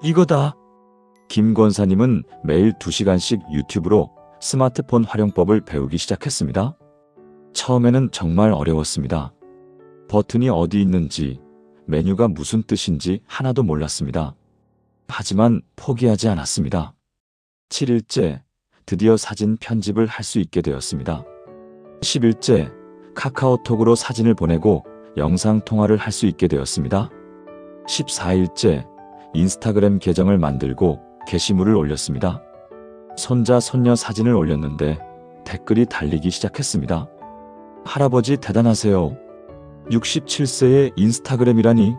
이거다. 김 권사님은 매일 2시간씩 유튜브로 스마트폰 활용법을 배우기 시작했습니다. 처음에는 정말 어려웠습니다. 버튼이 어디 있는지, 메뉴가 무슨 뜻인지 하나도 몰랐습니다. 하지만 포기하지 않았습니다. 7일째, 드디어 사진 편집을 할 수 있게 되었습니다. 10일째, 카카오톡으로 사진을 보내고 영상 통화를 할 수 있게 되었습니다. 14일째, 인스타그램 계정을 만들고 게시물을 올렸습니다. 손자, 손녀 사진을 올렸는데 댓글이 달리기 시작했습니다. 할아버지 대단하세요. 67세의 인스타그램이라니.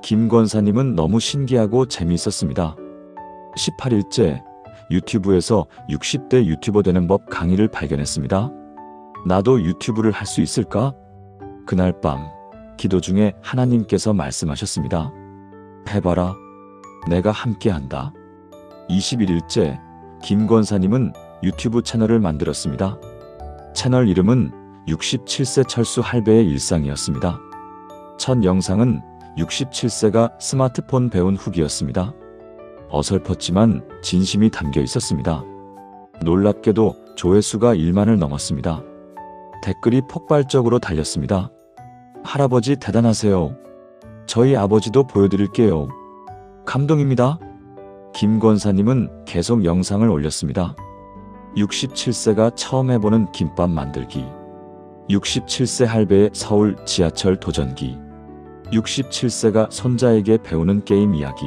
김 권사님은 너무 신기하고 재미있었습니다. 18일째, 유튜브에서 60대 유튜버 되는 법 강의를 발견했습니다. 나도 유튜브를 할 수 있을까? 그날 밤 기도 중에 하나님께서 말씀하셨습니다. 해봐라. 내가 함께한다. 21일째, 김 권사님은 유튜브 채널을 만들었습니다. 채널 이름은 67세 철수 할배의 일상이었습니다. 첫 영상은 67세가 스마트폰 배운 후기였습니다. 어설펐지만 진심이 담겨 있었습니다. 놀랍게도 조회수가 1만을 넘었습니다. 댓글이 폭발적으로 달렸습니다. 할아버지 대단하세요. 저희 아버지도 보여드릴게요. 감동입니다. 김 권사님은 계속 영상을 올렸습니다. 67세가 처음 해보는 김밥 만들기, 67세 할배의 서울 지하철 도전기, 67세가 손자에게 배우는 게임 이야기.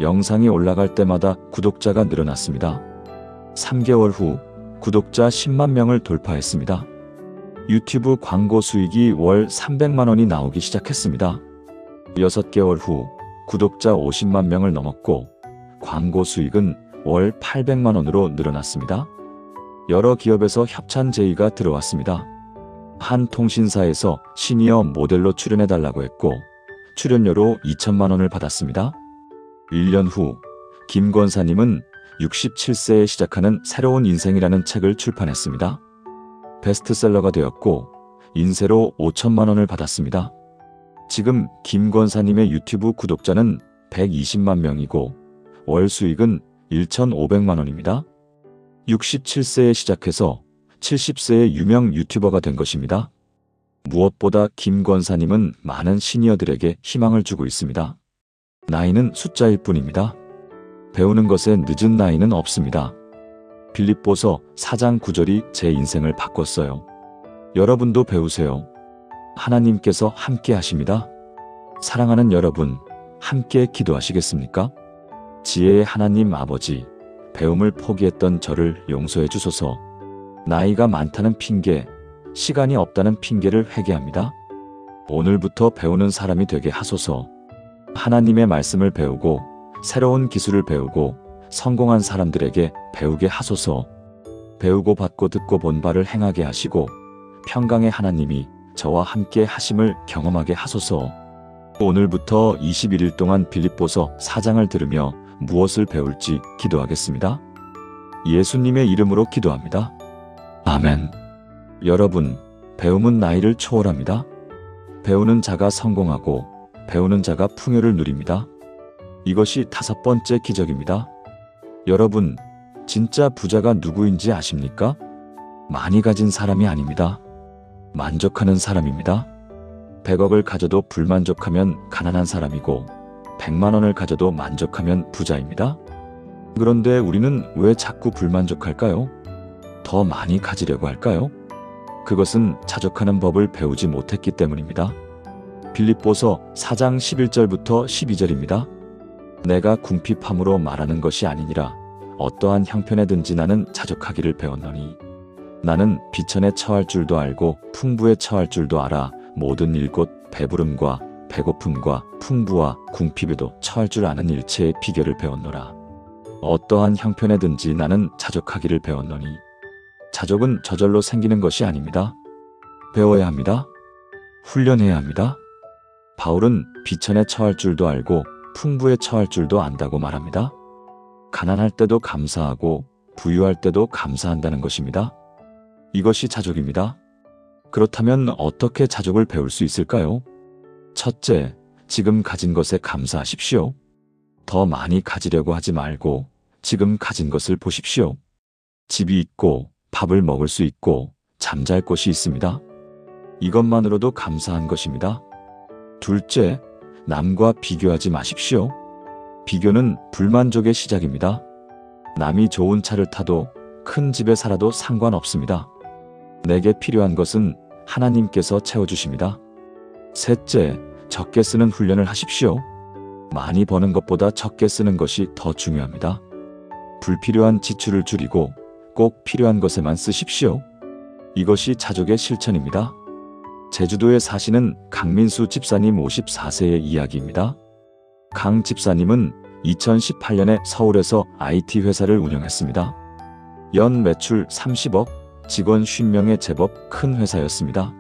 영상이 올라갈 때마다 구독자가 늘어났습니다. 3개월 후 구독자 10만 명을 돌파했습니다. 유튜브 광고 수익이 월 300만 원이 나오기 시작했습니다. 6개월 후 구독자 50만 명을 넘었고 광고 수익은 월 800만 원으로 늘어났습니다. 여러 기업에서 협찬 제의가 들어왔습니다. 한 통신사에서 시니어 모델로 출연해달라고 했고 출연료로 2천만 원을 받았습니다. 1년 후 김 권사님은 67세에 시작하는 새로운 인생이라는 책을 출판했습니다. 베스트셀러가 되었고 인쇄로 5천만 원을 받았습니다. 지금 김 권사님의 유튜브 구독자는 120만 명이고 월 수익은 1,500만 원입니다. 67세에 시작해서 70세의 유명 유튜버가 된 것입니다. 무엇보다 김 권사님은 많은 시니어들에게 희망을 주고 있습니다. 나이는 숫자일 뿐입니다. 배우는 것에 늦은 나이는 없습니다. 빌립보서 4장 9절이 제 인생을 바꿨어요. 여러분도 배우세요. 하나님께서 함께 하십니다. 사랑하는 여러분, 함께 기도하시겠습니까? 지혜의 하나님 아버지, 배움을 포기했던 저를 용서해 주소서. 나이가 많다는 핑계, 시간이 없다는 핑계를 회개합니다. 오늘부터 배우는 사람이 되게 하소서. 하나님의 말씀을 배우고 새로운 기술을 배우고 성공한 사람들에게 배우게 하소서. 배우고 받고 듣고 본 바를 행하게 하시고 평강의 하나님이 저와 함께 하심을 경험하게 하소서. 오늘부터 21일 동안 빌립보서 4장을 들으며 무엇을 배울지 기도하겠습니다. 예수님의 이름으로 기도합니다. 아멘. 여러분, 배움은 나이를 초월합니다. 배우는 자가 성공하고 배우는 자가 풍요를 누립니다. 이것이 5번째 기적입니다. 여러분, 진짜 부자가 누구인지 아십니까? 많이 가진 사람이 아닙니다. 만족하는 사람입니다. 100억을 가져도 불만족하면 가난한 사람이고 100만 원을 가져도 만족하면 부자입니다. 그런데 우리는 왜 자꾸 불만족할까요? 더 많이 가지려고 할까요? 그것은 자족하는 법을 배우지 못했기 때문입니다. 빌립보서 4장 11절부터 12절입니다. 내가 궁핍함으로 말하는 것이 아니니라. 어떠한 형편에든지 나는 자족하기를 배웠노니 나는 비천에 처할 줄도 알고 풍부에 처할 줄도 알아. 모든 일곧 배부름과 배고픔과 풍부와 궁핍에도 처할 줄 아는 일체의 비결을 배웠노라. 어떠한 형편에든지 나는 자족하기를 배웠노니 자족은 저절로 생기는 것이 아닙니다. 배워야 합니다. 훈련해야 합니다. 바울은 비천에 처할 줄도 알고 풍부에 처할 줄도 안다고 말합니다. 가난할 때도 감사하고 부유할 때도 감사한다는 것입니다. 이것이 자족입니다. 그렇다면 어떻게 자족을 배울 수 있을까요? 첫째, 지금 가진 것에 감사하십시오. 더 많이 가지려고 하지 말고 지금 가진 것을 보십시오. 집이 있고 밥을 먹을 수 있고 잠잘 곳이 있습니다. 이것만으로도 감사한 것입니다. 둘째, 남과 비교하지 마십시오. 비교는 불만족의 시작입니다. 남이 좋은 차를 타도 큰 집에 살아도 상관없습니다. 내게 필요한 것은 하나님께서 채워주십니다. 셋째, 적게 쓰는 훈련을 하십시오. 많이 버는 것보다 적게 쓰는 것이 더 중요합니다. 불필요한 지출을 줄이고 꼭 필요한 것에만 쓰십시오. 이것이 자족의 실천입니다. 제주도에 사시는 강민수 집사님 54세의 이야기입니다. 강 집사님은 2018년에 서울에서 IT 회사를 운영했습니다. 연 매출 30억, 직원 50명의 제법 큰 회사였습니다.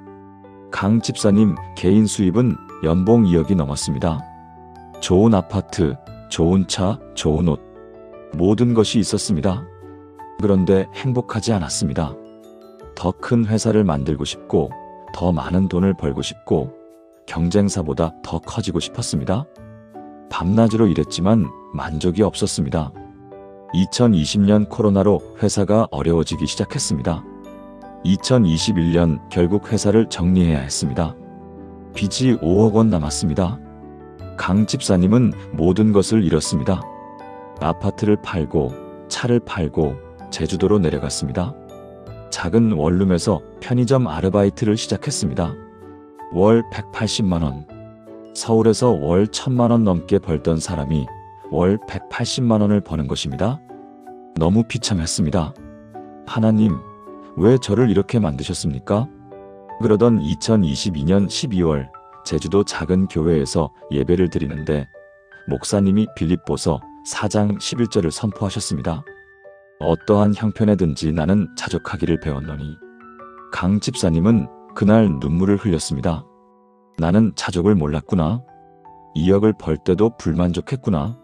강 집사님 개인 수입은 연봉 2억이 넘었습니다. 좋은 아파트, 좋은 차, 좋은 옷, 모든 것이 있었습니다. 그런데 행복하지 않았습니다. 더 큰 회사를 만들고 싶고 더 많은 돈을 벌고 싶고 경쟁사보다 더 커지고 싶었습니다. 밤낮으로 일했지만 만족이 없었습니다. 2020년 코로나로 회사가 어려워지기 시작했습니다. 2021년 결국 회사를 정리해야 했습니다. 빚이 5억 원 남았습니다. 강 집사님은 모든 것을 잃었습니다. 아파트를 팔고 차를 팔고 제주도로 내려갔습니다. 작은 원룸에서 편의점 아르바이트를 시작했습니다. 월 180만 원. 서울에서 월 1,000만 원 넘게 벌던 사람이 월 180만 원을 버는 것입니다. 너무 비참했습니다. 하나님, 왜 저를 이렇게 만드셨습니까? 그러던 2022년 12월 제주도 작은 교회에서 예배를 드리는데 목사님이 빌립보서 4장 11절을 선포하셨습니다. 어떠한 형편에든지 나는 자족하기를 배웠노니. 강 집사님은 그날 눈물을 흘렸습니다. 나는 자족을 몰랐구나. 2억을 벌 때도 불만족했구나.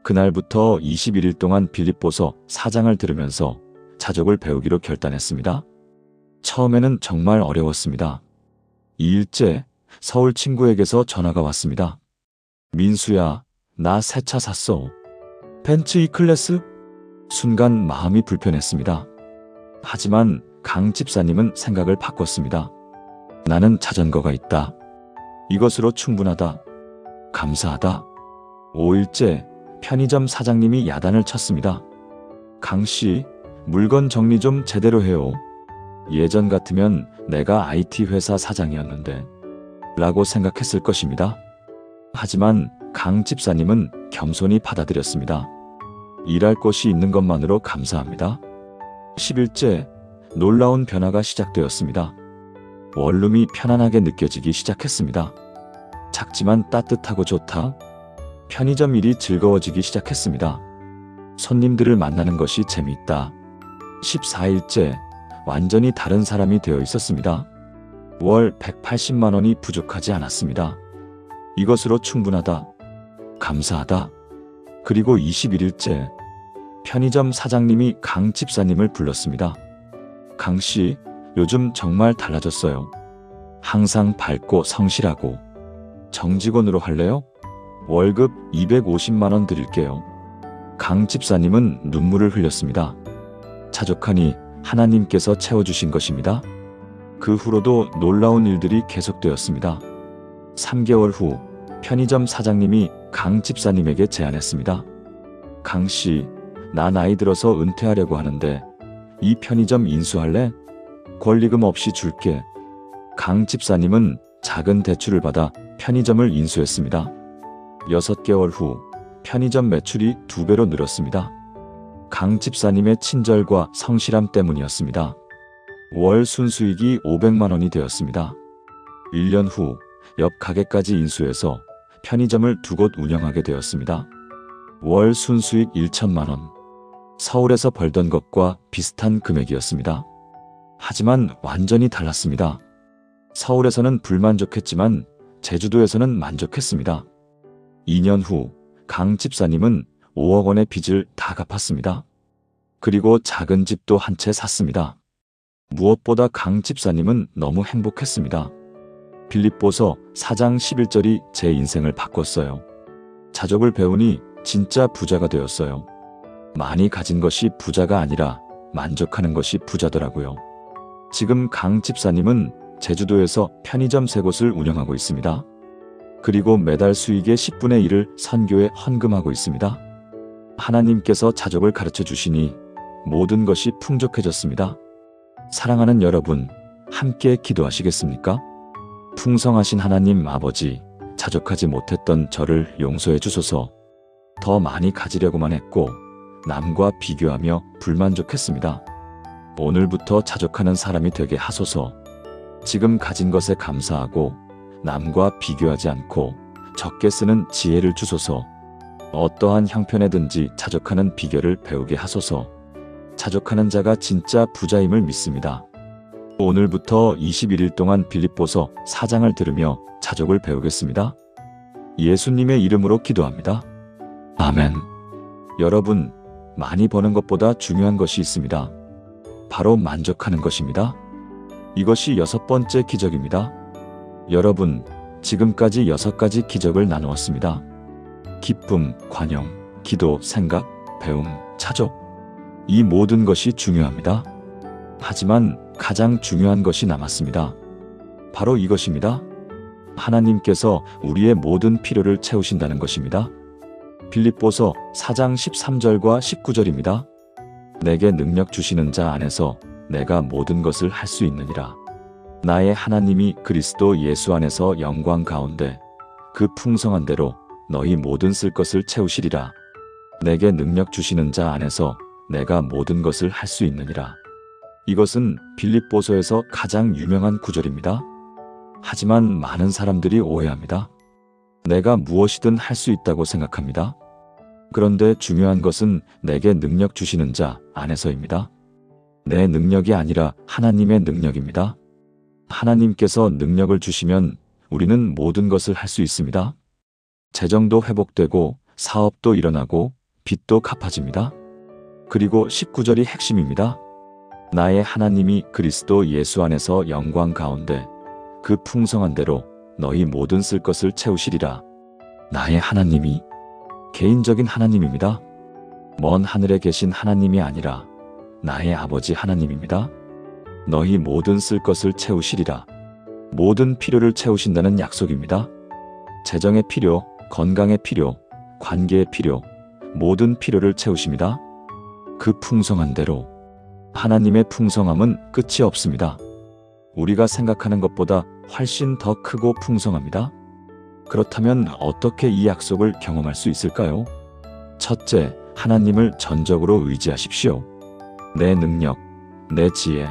그날부터 21일 동안 빌립보서 4장을 들으면서 자족을 배우기로 결단했습니다. 처음에는 정말 어려웠습니다. 2일째 서울 친구에게서 전화가 왔습니다. 민수야, 나 새 차 샀어. 벤츠 E클래스? 순간 마음이 불편했습니다. 하지만 강 집사님은 생각을 바꿨습니다. 나는 자전거가 있다. 이것으로 충분하다. 감사하다. 5일째 편의점 사장님이 야단을 쳤습니다. 강씨, 물건 정리 좀 제대로 해요. 예전 같으면 내가 IT 회사 사장이었는데 라고 생각했을 것입니다. 하지만 강 집사님은 겸손히 받아들였습니다. 일할 곳이 있는 것만으로 감사합니다. 10일째 놀라운 변화가 시작되었습니다. 원룸이 편안하게 느껴지기 시작했습니다. 작지만 따뜻하고 좋다. 편의점 일이 즐거워지기 시작했습니다. 손님들을 만나는 것이 재미있다. 14일째 완전히 다른 사람이 되어 있었습니다. 월 180만 원이 부족하지 않았습니다. 이것으로 충분하다. 감사하다. 그리고 21일째 편의점 사장님이 강 집사님을 불렀습니다. 강씨, 요즘 정말 달라졌어요. 항상 밝고 성실하고. 정직원으로 할래요? 월급 250만 원 드릴게요. 강 집사님은 눈물을 흘렸습니다. 자족하니 하나님께서 채워주신 것입니다. 그 후로도 놀라운 일들이 계속되었습니다. 3개월 후 편의점 사장님이 강 집사님에게 제안했습니다. 강씨, 나 나이 들어서 은퇴하려고 하는데 이 편의점 인수할래? 권리금 없이 줄게. 강 집사님은 작은 대출을 받아 편의점을 인수했습니다. 6개월 후 편의점 매출이 2배로 늘었습니다. 강 집사님의 친절과 성실함 때문이었습니다. 월 순수익이 500만 원이 되었습니다. 1년 후 옆 가게까지 인수해서 편의점을 2곳 운영하게 되었습니다. 월 순수익 1천만 원. 서울에서 벌던 것과 비슷한 금액이었습니다. 하지만 완전히 달랐습니다. 서울에서는 불만족했지만 제주도에서는 만족했습니다. 2년 후 강 집사님은 5억 원의 빚을 다 갚았습니다. 그리고 작은 집도 한 채 샀습니다. 무엇보다 강 집사님은 너무 행복했습니다. 빌립보서 4장 11절이 제 인생을 바꿨어요. 자족을 배우니 진짜 부자가 되었어요. 많이 가진 것이 부자가 아니라 만족하는 것이 부자더라고요. 지금 강 집사님은 제주도에서 편의점 3곳을 운영하고 있습니다. 그리고 매달 수익의 10분의 1을 선교에 헌금하고 있습니다. 하나님께서 자족을 가르쳐 주시니 모든 것이 풍족해졌습니다. 사랑하는 여러분, 함께 기도하시겠습니까? 풍성하신 하나님 아버지, 자족하지 못했던 저를 용서해 주소서. 더 많이 가지려고만 했고 남과 비교하며 불만족했습니다. 오늘부터 자족하는 사람이 되게 하소서. 지금 가진 것에 감사하고 남과 비교하지 않고 적게 쓰는 지혜를 주소서. 어떠한 형편에든지 자족하는 비결을 배우게 하소서. 자족하는 자가 진짜 부자임을 믿습니다. 오늘부터 21일 동안 빌립보서 4장을 들으며 자족을 배우겠습니다. 예수님의 이름으로 기도합니다. 아멘. 여러분, 많이 버는 것보다 중요한 것이 있습니다. 바로 만족하는 것입니다. 이것이 6번째 기적입니다. 여러분, 지금까지 6가지 기적을 나누었습니다. 기쁨, 관용, 기도, 생각, 배움, 자족. 이 모든 것이 중요합니다. 하지만 가장 중요한 것이 남았습니다. 바로 이것입니다. 하나님께서 우리의 모든 필요를 채우신다는 것입니다. 빌립보서 4장 13절과 19절입니다. 내게 능력 주시는 자 안에서 내가 모든 것을 할 수 있느니라. 나의 하나님이 그리스도 예수 안에서 영광 가운데 그 풍성한 대로 너희 모든 쓸 것을 채우시리라. 내게 능력 주시는 자 안에서 내가 모든 것을 할 수 있느니라. 이것은 빌립보서에서 가장 유명한 구절입니다. 하지만 많은 사람들이 오해합니다. 내가 무엇이든 할 수 있다고 생각합니다. 그런데 중요한 것은 내게 능력 주시는 자 안에서입니다. 내 능력이 아니라 하나님의 능력입니다. 하나님께서 능력을 주시면 우리는 모든 것을 할 수 있습니다. 재정도 회복되고 사업도 일어나고 빚도 갚아집니다. 그리고 19절이 핵심입니다. 나의 하나님이 그리스도 예수 안에서 영광 가운데 그 풍성한 대로 너희 모든 쓸 것을 채우시리라. 나의 하나님이 개인적인 하나님입니다. 먼 하늘에 계신 하나님이 아니라 나의 아버지 하나님입니다. 너희 모든 쓸 것을 채우시리라. 모든 필요를 채우신다는 약속입니다. 재정의 필요, 건강의 필요, 관계의 필요, 모든 필요를 채우십니다. 그 풍성한 대로. 하나님의 풍성함은 끝이 없습니다. 우리가 생각하는 것보다 훨씬 더 크고 풍성합니다. 그렇다면 어떻게 이 약속을 경험할 수 있을까요? 첫째, 하나님을 전적으로 의지하십시오. 내 능력, 내 지혜,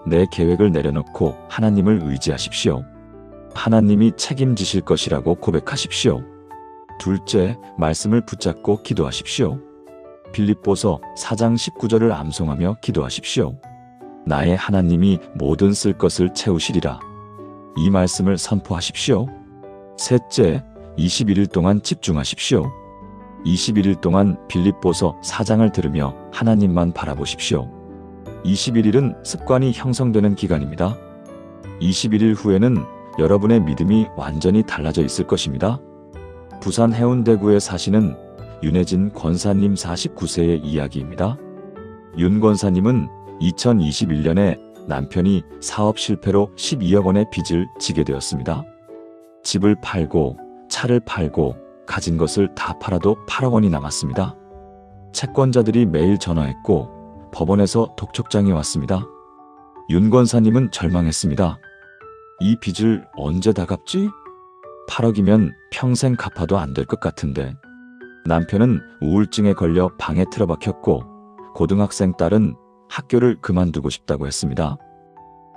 내 계획을 내려놓고 하나님을 의지하십시오. 하나님이 책임지실 것이라고 고백하십시오. 둘째, 말씀을 붙잡고 기도하십시오. 빌립보서 4장 19절을 암송하며 기도하십시오. 나의 하나님이 모든 쓸 것을 채우시리라. 이 말씀을 선포하십시오. 셋째, 21일 동안 집중하십시오. 21일 동안 빌립보서 4장을 들으며 하나님만 바라보십시오. 21일은 습관이 형성되는 기간입니다. 21일 후에는 여러분의 믿음이 완전히 달라져 있을 것입니다. 부산 해운대구에 사시는 윤혜진 권사님 49세의 이야기입니다. 윤 권사님은 2021년에 남편이 사업 실패로 12억 원의 빚을 지게 되었습니다. 집을 팔고 차를 팔고 가진 것을 다 팔아도 8억 원이 남았습니다. 채권자들이 매일 전화했고 법원에서 독촉장이 왔습니다. 윤 권사님은 절망했습니다. 이 빚을 언제 다 갚지? 8억이면 평생 갚아도 안 될 것 같은데. 남편은 우울증에 걸려 방에 틀어박혔고 고등학생 딸은 학교를 그만두고 싶다고 했습니다.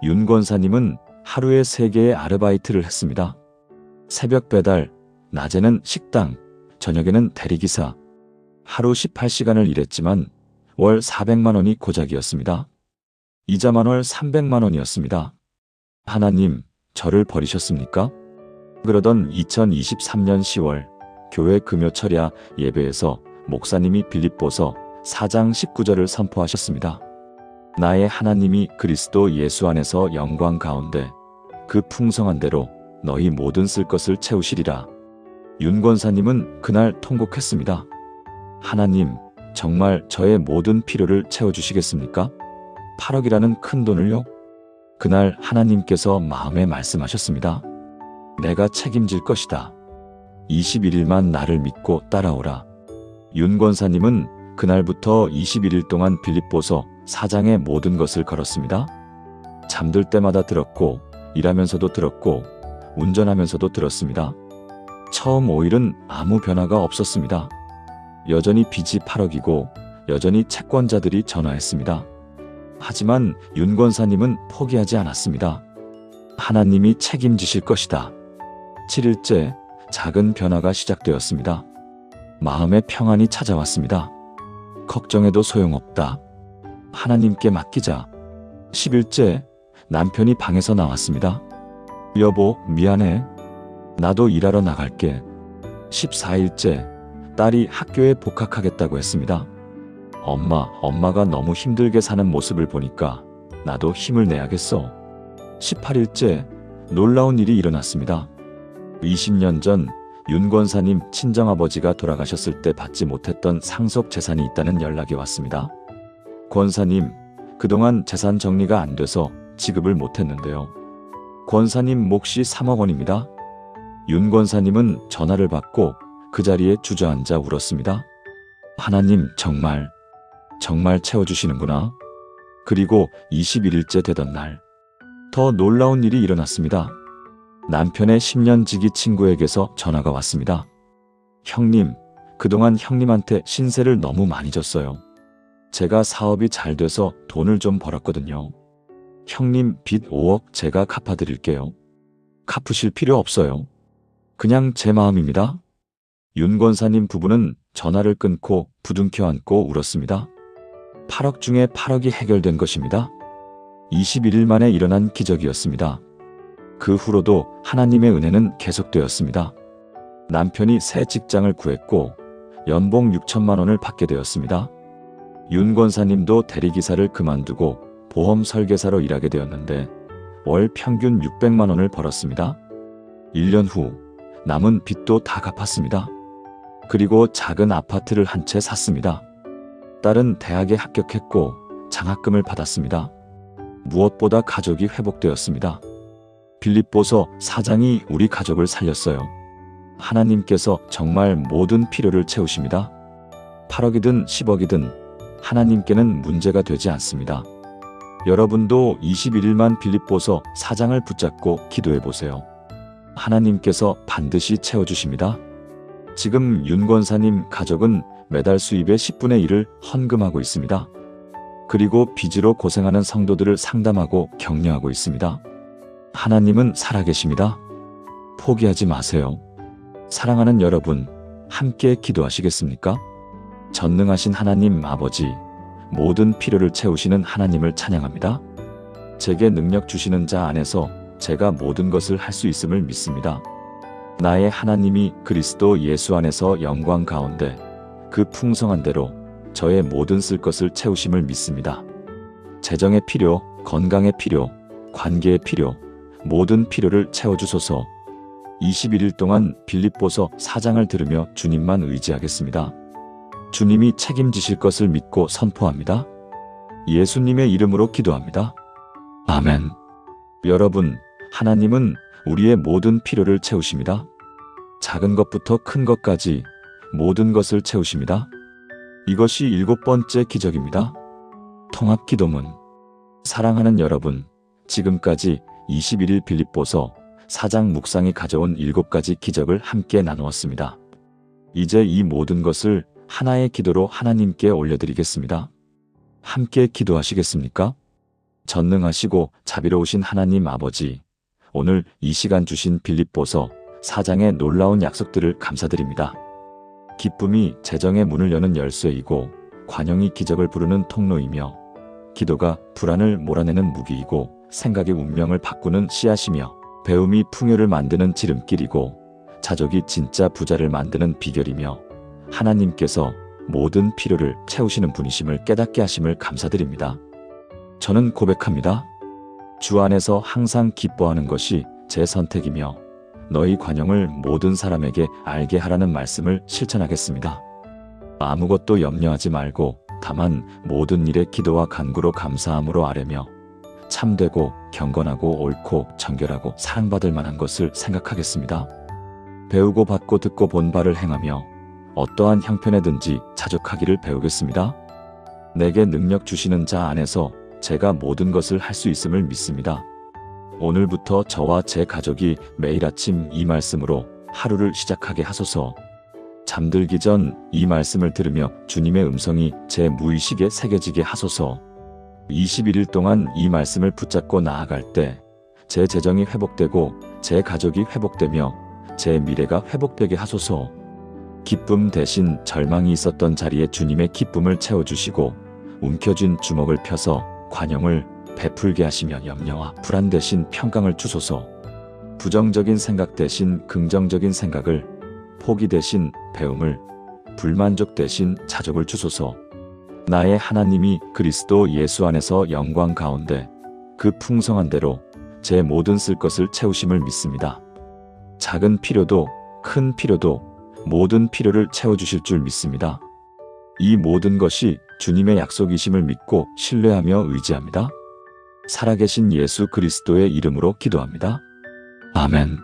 윤 권사님은 하루에 3개의 아르바이트를 했습니다. 새벽 배달, 낮에는 식당, 저녁에는 대리기사. 하루 18시간을 일했지만 월 400만 원이 고작이었습니다. 이자만 월 300만 원이었습니다. 하나님, 저를 버리셨습니까? 그러던 2023년 10월 교회 금요철야 예배에서 목사님이 빌립보서 4장 19절을 선포하셨습니다. 나의 하나님이 그리스도 예수 안에서 영광 가운데 그 풍성한 대로 너희 모든 쓸 것을 채우시리라. 윤 권사님은 그날 통곡했습니다. 하나님, 정말 저의 모든 필요를 채워주시겠습니까? 8억이라는 큰 돈을요? 그날 하나님께서 마음에 말씀하셨습니다. 내가 책임질 것이다. 21일만 나를 믿고 따라오라. 윤 권사님은 그날부터 21일 동안 빌립보서 4장의 모든 것을 걸었습니다. 잠들 때마다 들었고 일하면서도 들었고 운전하면서도 들었습니다. 처음 5일은 아무 변화가 없었습니다. 여전히 빚이 8억이고 여전히 채권자들이 전화했습니다. 하지만 윤 권사님은 포기하지 않았습니다. 하나님이 책임지실 것이다. 7일째, 작은 변화가 시작되었습니다. 마음의 평안이 찾아왔습니다. 걱정해도 소용없다. 하나님께 맡기자. 10일째, 남편이 방에서 나왔습니다. 여보, 미안해. 나도 일하러 나갈게. 14일째, 딸이 학교에 복학하겠다고 했습니다. 엄마가 너무 힘들게 사는 모습을 보니까 나도 힘을 내야겠어. 18일째, 놀라운 일이 일어났습니다. 20년 전 윤 권사님 친정아버지가 돌아가셨을 때 받지 못했던 상속 재산이 있다는 연락이 왔습니다. 권사님, 그동안 재산 정리가 안 돼서 지급을 못했는데요. 권사님 몫이 3억 원입니다. 윤 권사님은 전화를 받고 그 자리에 주저앉아 울었습니다. 하나님, 정말 채워주시는구나. 그리고 21일째 되던 날, 더 놀라운 일이 일어났습니다. 남편의 10년 지기 친구에게서 전화가 왔습니다. 형님, 그동안 형님한테 신세를 너무 많이 졌어요. 제가 사업이 잘 돼서 돈을 좀 벌었거든요. 형님 빚 5억 제가 갚아드릴게요. 갚으실 필요 없어요. 그냥 제 마음입니다. 윤 권사님 부부는 전화를 끊고 부둥켜 안고 울었습니다. 8억 중에 8억이 해결된 것입니다. 21일 만에 일어난 기적이었습니다. 그 후로도 하나님의 은혜는 계속되었습니다. 남편이 새 직장을 구했고 연봉 6천만 원을 받게 되었습니다. 윤 권사님도 대리기사를 그만두고 보험 설계사로 일하게 되었는데 월 평균 600만 원을 벌었습니다. 1년 후 남은 빚도 다 갚았습니다. 그리고 작은 아파트를 한 채 샀습니다. 딸은 대학에 합격했고 장학금을 받았습니다. 무엇보다 가족이 회복되었습니다. 빌립보서 4장이 우리 가족을 살렸어요. 하나님께서 정말 모든 필요를 채우십니다. 8억이든 10억이든 하나님께는 문제가 되지 않습니다. 여러분도 21일만 빌립보서 4장을 붙잡고 기도해 보세요. 하나님께서 반드시 채워주십니다. 지금 윤 권사님 가족은 매달 수입의 10분의 1을 헌금하고 있습니다. 그리고 빚으로 고생하는 성도들을 상담하고 격려하고 있습니다. 하나님은 살아계십니다. 포기하지 마세요. 사랑하는 여러분, 함께 기도하시겠습니까? 전능하신 하나님 아버지, 모든 필요를 채우시는 하나님을 찬양합니다. 제게 능력 주시는 자 안에서 제가 모든 것을 할 수 있음을 믿습니다. 나의 하나님이 그리스도 예수 안에서 영광 가운데 그 풍성한 대로 저의 모든 쓸 것을 채우심을 믿습니다. 재정의 필요, 건강의 필요, 관계의 필요, 모든 필요를 채워주소서. 21일 동안 빌립보서 4장을 들으며 주님만 의지하겠습니다. 주님이 책임지실 것을 믿고 선포합니다. 예수님의 이름으로 기도합니다. 아멘. 여러분, 하나님은 우리의 모든 필요를 채우십니다. 작은 것부터 큰 것까지 모든 것을 채우십니다. 이것이 7번째 기적입니다. 통합 기도문. 사랑하는 여러분, 지금까지 21일 빌립보서 4장 묵상이 가져온 7가지 기적을 함께 나누었습니다. 이제 이 모든 것을 하나의 기도로 하나님께 올려드리겠습니다. 함께 기도하시겠습니까? 전능하시고 자비로우신 하나님 아버지, 오늘 이 시간 주신 빌립보서 4장의 놀라운 약속들을 감사드립니다. 기쁨이 재정의 문을 여는 열쇠이고 관용이 기적을 부르는 통로이며 기도가 불안을 몰아내는 무기이고 생각의 운명을 바꾸는 씨앗이며 배움이 풍요를 만드는 지름길이고 자족이 진짜 부자를 만드는 비결이며 하나님께서 모든 필요를 채우시는 분이심을 깨닫게 하심을 감사드립니다. 저는 고백합니다. 주 안에서 항상 기뻐하는 것이 제 선택이며 너희 관용을 모든 사람에게 알게 하라는 말씀을 실천하겠습니다. 아무것도 염려하지 말고 다만 모든 일에 기도와 간구로 감사함으로 아뢰며 참되고 경건하고 옳고 정결하고 사랑받을 만한 것을 생각하겠습니다. 배우고 받고 듣고 본 바를 행하며 어떠한 형편에든지 자족하기를 배우겠습니다. 내게 능력 주시는 자 안에서 제가 모든 것을 할 수 있음을 믿습니다. 오늘부터 저와 제 가족이 매일 아침 이 말씀으로 하루를 시작하게 하소서. 잠들기 전 이 말씀을 들으며 주님의 음성이 제 무의식에 새겨지게 하소서. 21일 동안 이 말씀을 붙잡고 나아갈 때 제 재정이 회복되고 제 가족이 회복되며 제 미래가 회복되게 하소서. 기쁨 대신 절망이 있었던 자리에 주님의 기쁨을 채워주시고 움켜쥔 주먹을 펴서 관용을 베풀게 하시며 염려와 불안 대신 평강을 주소서. 부정적인 생각 대신 긍정적인 생각을, 포기 대신 배움을, 불만족 대신 자족을 주소서. 나의 하나님이 그리스도 예수 안에서 영광 가운데 그 풍성한 대로 제 모든 쓸 것을 채우심을 믿습니다. 작은 필요도 큰 필요도 모든 필요를 채워주실 줄 믿습니다. 이 모든 것이 주님의 약속이심을 믿고 신뢰하며 의지합니다. 살아계신 예수 그리스도의 이름으로 기도합니다. 아멘.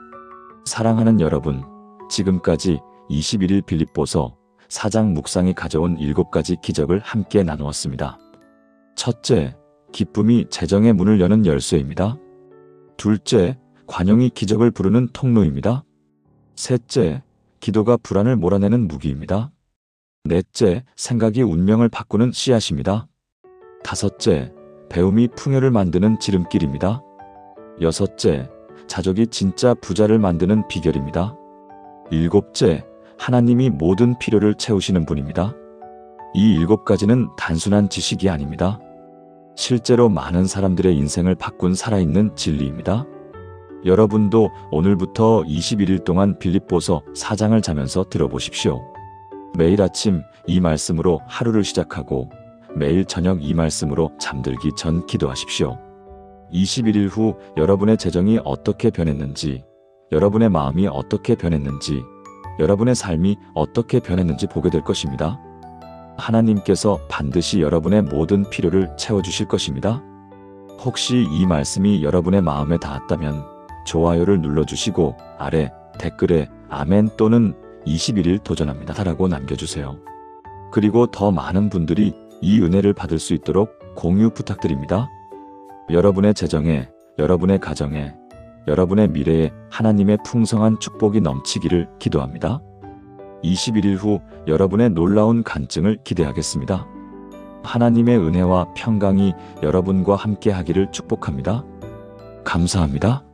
사랑하는 여러분, 지금까지 21일 빌립보서 4장 묵상이 가져온 7가지 기적을 함께 나누었습니다. 첫째, 기쁨이 재정의 문을 여는 열쇠입니다. 둘째, 관용이 기적을 부르는 통로입니다. 셋째, 기도가 불안을 몰아내는 무기입니다. 넷째, 생각이 운명을 바꾸는 씨앗입니다. 다섯째, 배움이 풍요를 만드는 지름길입니다. 여섯째, 자족이 진짜 부자를 만드는 비결입니다. 일곱째, 하나님이 모든 필요를 채우시는 분입니다. 이 7가지는 단순한 지식이 아닙니다. 실제로 많은 사람들의 인생을 바꾼 살아있는 진리입니다. 여러분도 오늘부터 21일 동안 빌립보서 4장을 자면서 들어보십시오. 매일 아침 이 말씀으로 하루를 시작하고 매일 저녁 이 말씀으로 잠들기 전 기도하십시오. 21일 후 여러분의 재정이 어떻게 변했는지, 여러분의 마음이 어떻게 변했는지, 여러분의 삶이 어떻게 변했는지 보게 될 것입니다. 하나님께서 반드시 여러분의 모든 필요를 채워주실 것입니다. 혹시 이 말씀이 여러분의 마음에 닿았다면 좋아요를 눌러주시고 아래 댓글에 아멘 또는 21일 도전합니다 라고 남겨주세요. 그리고 더 많은 분들이 이 은혜를 받을 수 있도록 공유 부탁드립니다. 여러분의 재정에, 여러분의 가정에, 여러분의 미래에 하나님의 풍성한 축복이 넘치기를 기도합니다. 21일 후 여러분의 놀라운 간증을 기대하겠습니다. 하나님의 은혜와 평강이 여러분과 함께 하기를 축복합니다. 감사합니다.